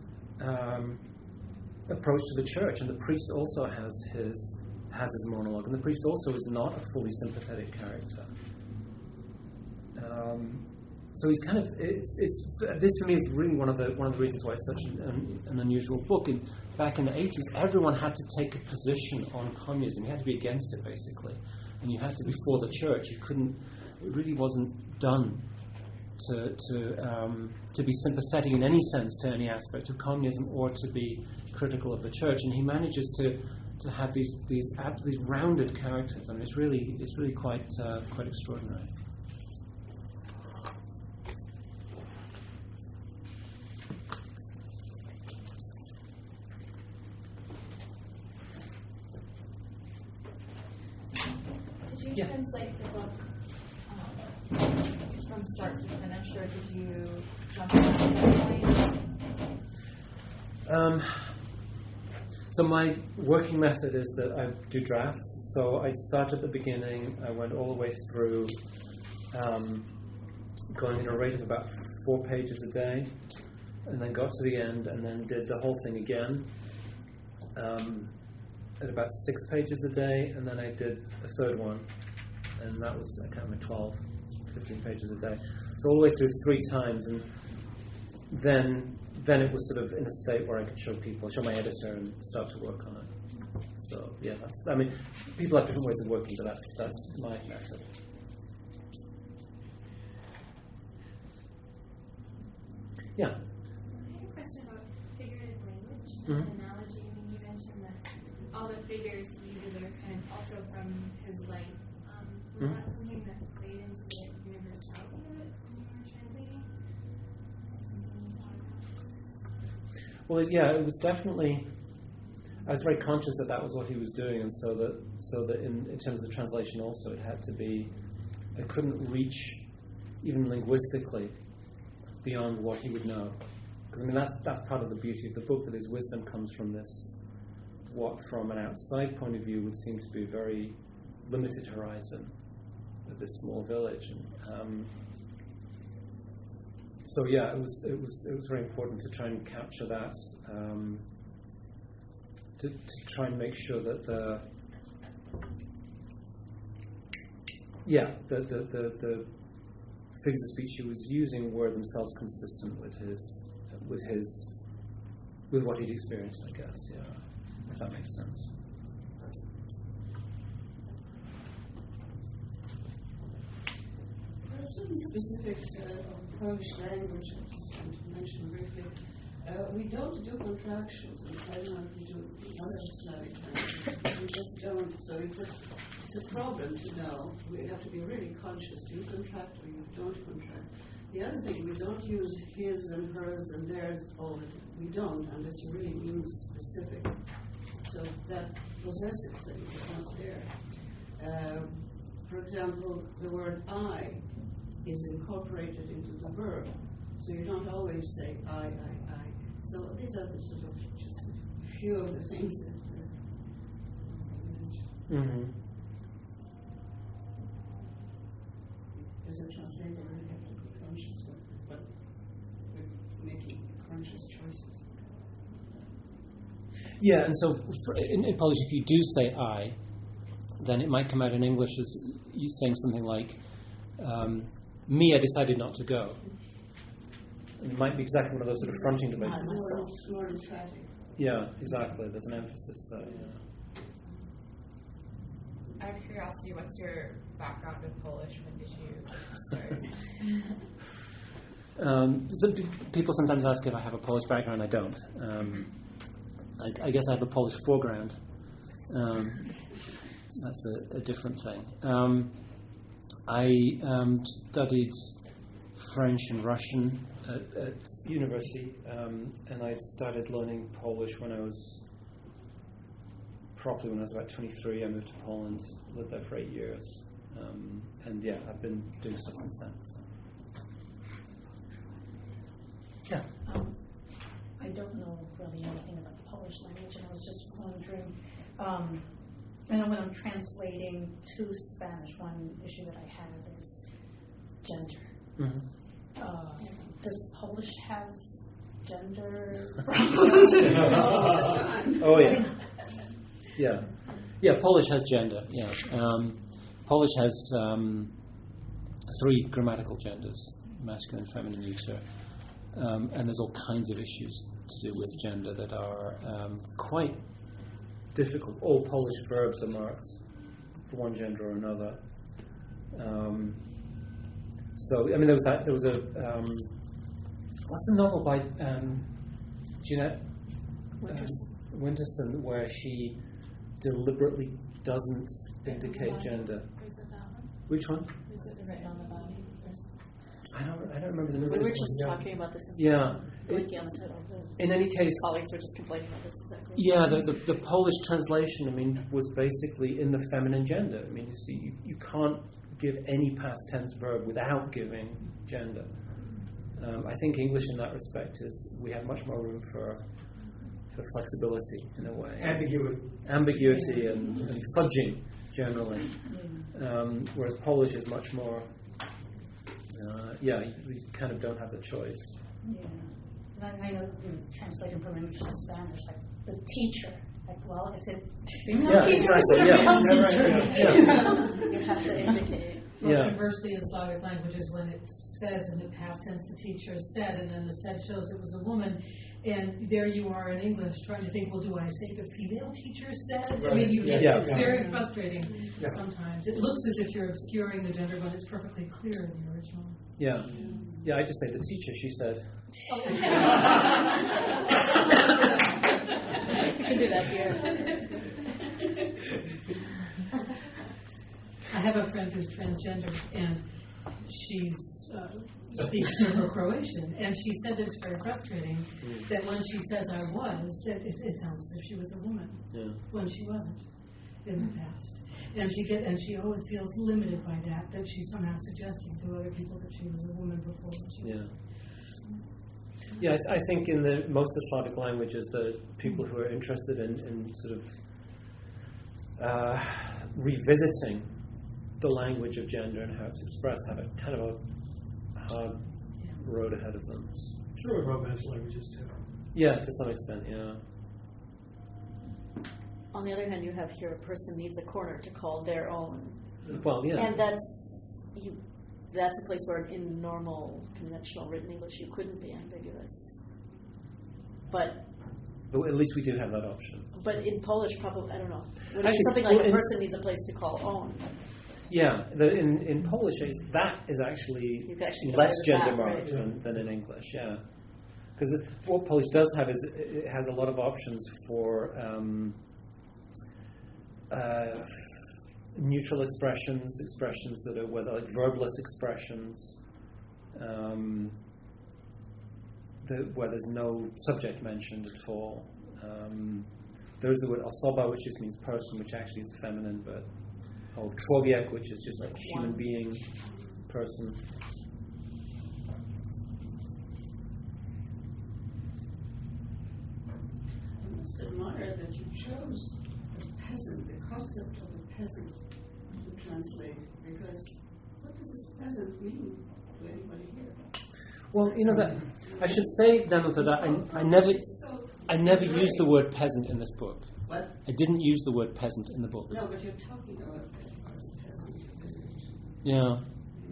approach to the church, and the priest also has his monologue, and the priest also is not a fully sympathetic character. So he's kind of this for me is really one of the reasons why it's such an unusual book. And back in the 80s, everyone had to take a position on communism. You had to be against it, basically, and you had to be for the church. You couldn't. It really wasn't done to be sympathetic in any sense to any aspect of communism or to be critical of the church. And he manages to have these rounded characters. I mean, it's really quite extraordinary. Did you translate the book from start to finish, or did you jump in at that point? So my working method is that I do drafts. So I start at the beginning, I went all the way through, going at a rate of about 4 pages a day, and then got to the end and then did the whole thing again at about 6 pages a day, and then I did a third one, and that was, I can't remember, 12, 15 pages a day. So all the way through 3 times, and then it was sort of in a state where I could show my editor and start to work on it. So yeah, people have different ways of working, but that's my method. Yeah. I had a question about figurative language and Mm-hmm. analogy. I mean, you mentioned that all the figures he uses are kind of also from his life. Was that something that played into the universality of it when you were translating? Well, yeah, it was definitely. I was very conscious that was what he was doing, and so that in terms of the translation, also it had to be. I couldn't reach, even linguistically, beyond what he would know, because I mean that's part of the beauty of the book, that his wisdom comes from this, what from an outside point of view would seem to be a very limited horizon of this small village. And, so yeah, it was very important to try and capture that, to try and make sure that the figures of speech he was using were themselves consistent with what he'd experienced, I guess. Yeah, if that makes sense. There are certain specifics of Polish language I just want to mention briefly. We don't do contractions, and I don't know if we do other Slavic languages. We just don't. So it's a problem to know. We have to be really conscious. Do you contract or you don't contract? The other thing, we don't use his and hers and theirs all the time. We don't, unless you really mean specific. So that possessive thing is not there. For example, the word I is incorporated into the verb. So you don't always say I. So these are the sort of just a few of the things that as a translator, we have to be conscious of what we're making conscious choices. Yeah, and so in Polish, if you do say I, then it might come out in English as you saying something like, me, I decided not to go. It might be exactly one of those sort of fronting devices. More emphatic. Yeah, exactly. There's an emphasis there. Yeah. Out of curiosity, what's your background with Polish? When did you start? People sometimes ask if I have a Polish background. I don't. I guess I have a Polish foreground. That's a different thing. I studied French and Russian at university, and I started learning Polish when I was about 23. I moved to Poland, lived there for 8 years, and yeah, I've been doing stuff since then. So. Yeah. I don't know really anything about the Polish language, and I was just wondering, And then when I'm translating to Spanish, one issue that I have is gender. Does Polish have gender? Oh yeah. Yeah, Polish has gender. Yeah, Polish has 3 grammatical genders: masculine, feminine, neuter, and there's all kinds of issues to do with gender that are quite difficult. All Polish verbs are marked for one gender or another. So, I mean, there was a what's the novel by Jeanette Winterson where she deliberately doesn't indicate gender. Is it that one? Which one? Is it written on the body? I don't remember the name. We were just talking about this. Yeah. Blanking on the title. In any case, colleagues were just complaining about this exactly. Yeah, the Polish translation, I mean, was basically in the feminine gender. I mean, you see, you can't give any past tense verb without giving gender. I think English in that respect we have much more room for flexibility in a way. Ambiguity and fudging generally. Whereas Polish is much more, we kind of don't have the choice. Yeah. I know translating from English to Spanish, like the teacher. Like, well, I said female teacher. Exactly, teacher. You have to indicate. Well, conversely, in Slavic languages, when it says in the past tense the teacher said, and then the said shows it was a woman, and there you are in English trying to think, well, do I say the female teacher said? Right. I mean, it's very frustrating Yeah. sometimes. It looks as if you're obscuring the gender when it's perfectly clear in the original. Yeah. Yeah, I just say the teacher, she said. You can do that here. I have a friend who's transgender, and she speaks Serbo-Croatian, and she said that it's very frustrating that when she says I was, that it sounds as if she was a woman when she wasn't in the past. And she always feels limited by that she's somehow suggesting to other people that she was a woman before when she was. Yeah, I think in most of the Slavic languages, the people who are interested in sort of revisiting the language of gender and how it's expressed have a kind of a hard road ahead of them. True in Romance languages too. Yeah, to some extent, yeah. On the other hand, you have here a person needs a corner to call their own. Well, yeah. And that's a place where in normal, conventional written English you couldn't be ambiguous. But at least we do have that option. But in Polish, probably, I don't know. Would it be Actually, something like a person needs a place to call own? Yeah, in Polish, that is actually less gender marked than in English, yeah. Because what Polish does have is it has a lot of options for neutral expressions that are whether like verbless expressions, where there's no subject mentioned at all. There's the word osoba, which just means person, which actually is feminine, but człowiek, which is just like human being, person. I must admire that you chose the peasant, the concept of a peasant to translate, because what does this peasant mean to anybody here? Well, you know that I should say, Danuta, that I never used the word peasant in this book. What? I didn't use the word peasant in the book. No, but you're talking about peasant. Yeah. You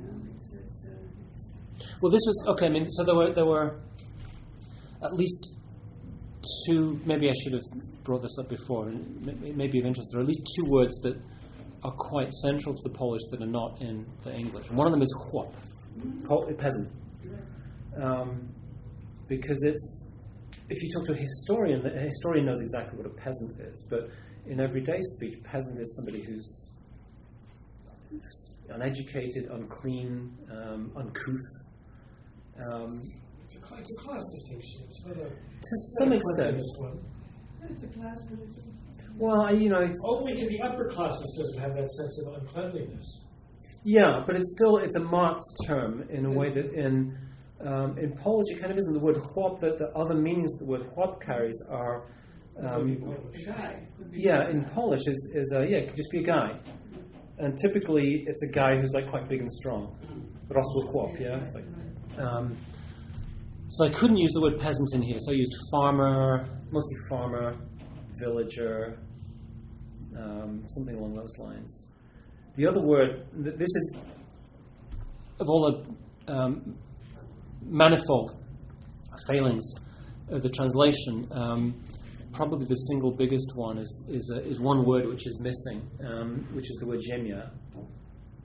know, it's well, this was okay. I mean, so there were at least two. Maybe I should have brought this up before, and it may be of interest. There are at least two words that are quite central to the Polish that are not in the English. And one of them is chłop, peasant, because it's. If you talk to a historian knows exactly what a peasant is. But in everyday speech, peasant is somebody who's uneducated, unclean, uncouth. It's a class distinction. It's not a, to some extent. It's a class distinction. Well, it's only to the upper classes does it have that sense of uncleanliness. Yeah, but it's a marked term in a way that in Polish it kind of isn't. The word chłop, the other meanings the word chłop carries are A guy. Yeah, in Polish it could just be a guy, and typically it's a guy who's like quite big and strong, rosły chłop, yeah. It's like, so I couldn't use the word peasant in here, so I used farmer, mostly farmer, villager, something along those lines. The other word, this is of all the manifold failings of the translation. Probably the single biggest one is one word which is missing, which is the word ziemia.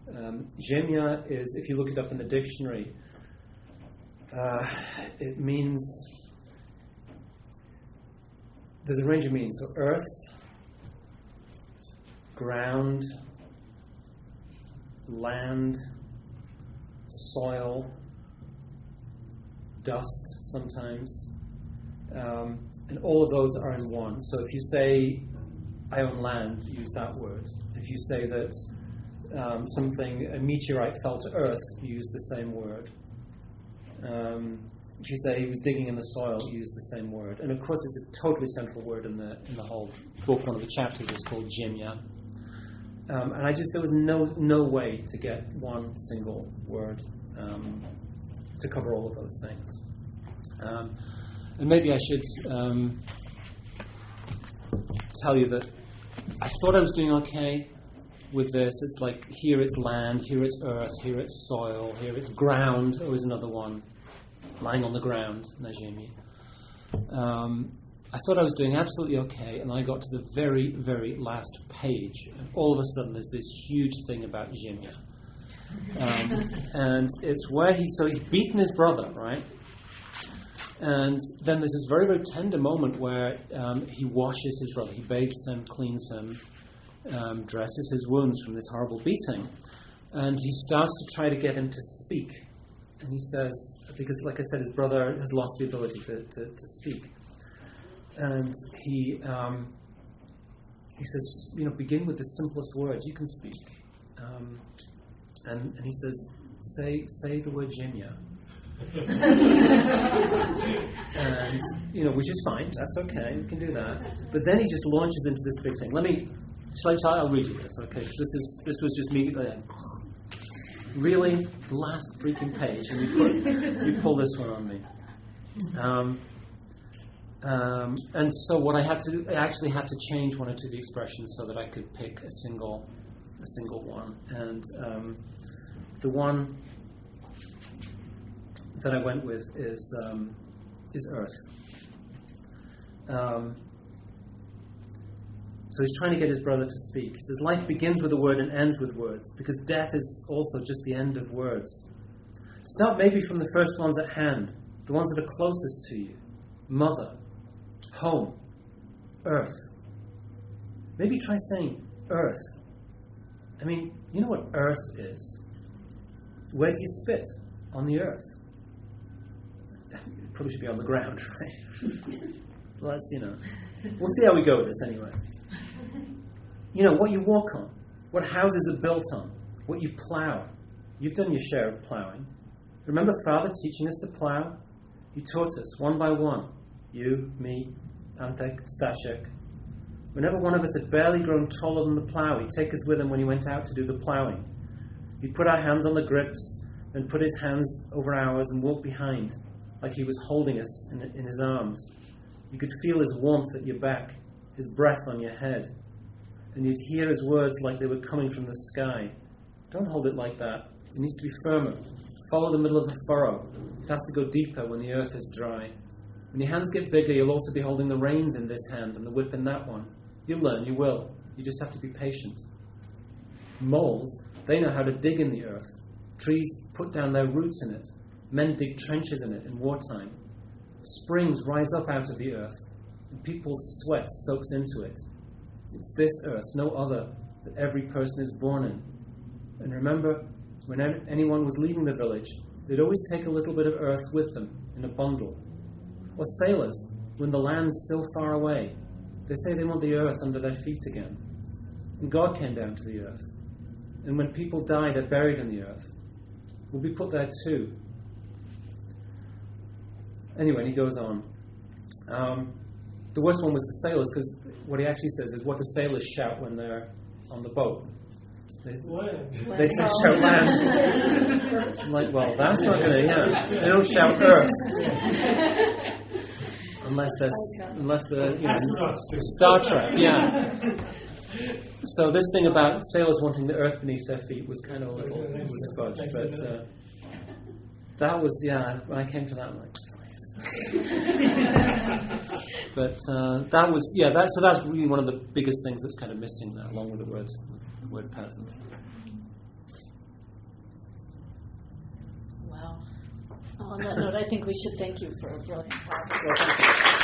Ziemia is, if you look it up in the dictionary, it means, there's a range of meanings. So earth, ground, land, soil, dust sometimes. And all of those are in one. So if you say, I own land, use that word. If you say that a meteorite fell to earth, you use the same word. If you say he was digging in the soil, you use the same word. And of course it's a totally central word in the whole book. One of the chapters is called ziemia. And there was no way to get one single word to cover all of those things. And maybe I should tell you that I thought I was doing okay with this. It's like, here it's land, here it's earth, here it's soil, here it's ground. Oh, is another one. Lying on the ground, Najimi. I thought I was doing absolutely okay, and I got to the very, very last page, and all of a sudden there's this huge thing about Ziemia. And it's where he's beaten his brother, right? And then there's this very, very tender moment where he washes his brother, he bathes him, cleans him, dresses his wounds from this horrible beating. And he starts to try to get him to speak. And he says, because like I said, his brother has lost the ability to speak. And he says, begin with the simplest words. You can speak. And he says, say the word Ziemia. And which is fine. That's okay. We can do that. But then he just launches into this big thing. I'll read you this, okay? Because this was just me. Really, the last freaking page, and you pull this one on me. And so what I actually had to change one or two of the expressions so that I could pick a single one. And the one that I went with is earth. So he's trying to get his brother to speak. He says, life begins with a word and ends with words, because death is also just the end of words. Start maybe from the first ones at hand, the ones that are closest to you. Mother, home, earth. Maybe try saying earth. I mean, you know what earth is? Where do you spit? On the earth. It probably should be on the ground, right? Well, that's, we'll see how we go with this anyway. What you walk on, what houses are built on, what you plow. You've done your share of plowing. Remember Father teaching us to plow? He taught us one by one. You, me, Antek, Stashek. Whenever one of us had barely grown taller than the plow, he'd take us with him when he went out to do the plowing. He'd put our hands on the grips and put his hands over ours and walk behind, like he was holding us in his arms. You could feel his warmth at your back, his breath on your head. And you'd hear his words like they were coming from the sky. Don't hold it like that. It needs to be firmer. Follow the middle of the furrow. It has to go deeper when the earth is dry. When your hands get bigger, you'll also be holding the reins in this hand and the whip in that one. You'll learn, you will. You just have to be patient. Moles, they know how to dig in the earth. Trees put down their roots in it. Men dig trenches in it in wartime. Springs rise up out of the earth, and people's sweat soaks into it. It's this earth, no other, that every person is born in. And remember, when anyone was leaving the village, they'd always take a little bit of earth with them in a bundle. Or sailors, when the land's still far away, they say they want the earth under their feet again. And God came down to the earth. And when people die, they're buried in the earth. We'll be put there too. Anyway, he goes on. the worst one was the sailors, because what he actually says is, what do sailors shout when they're on the boat? They say shout land. I'm like, well, that's not going to, they don't shout earth. Unless they're Star Trek, So this thing about sailors wanting the earth beneath their feet was kind of a little fudged, but that was, when I came to that, I'm like, but that was, so that's really one of the biggest things that's kind of missing there, along with the word peasant. Wow. On that note, I think we should thank you for a brilliant talk.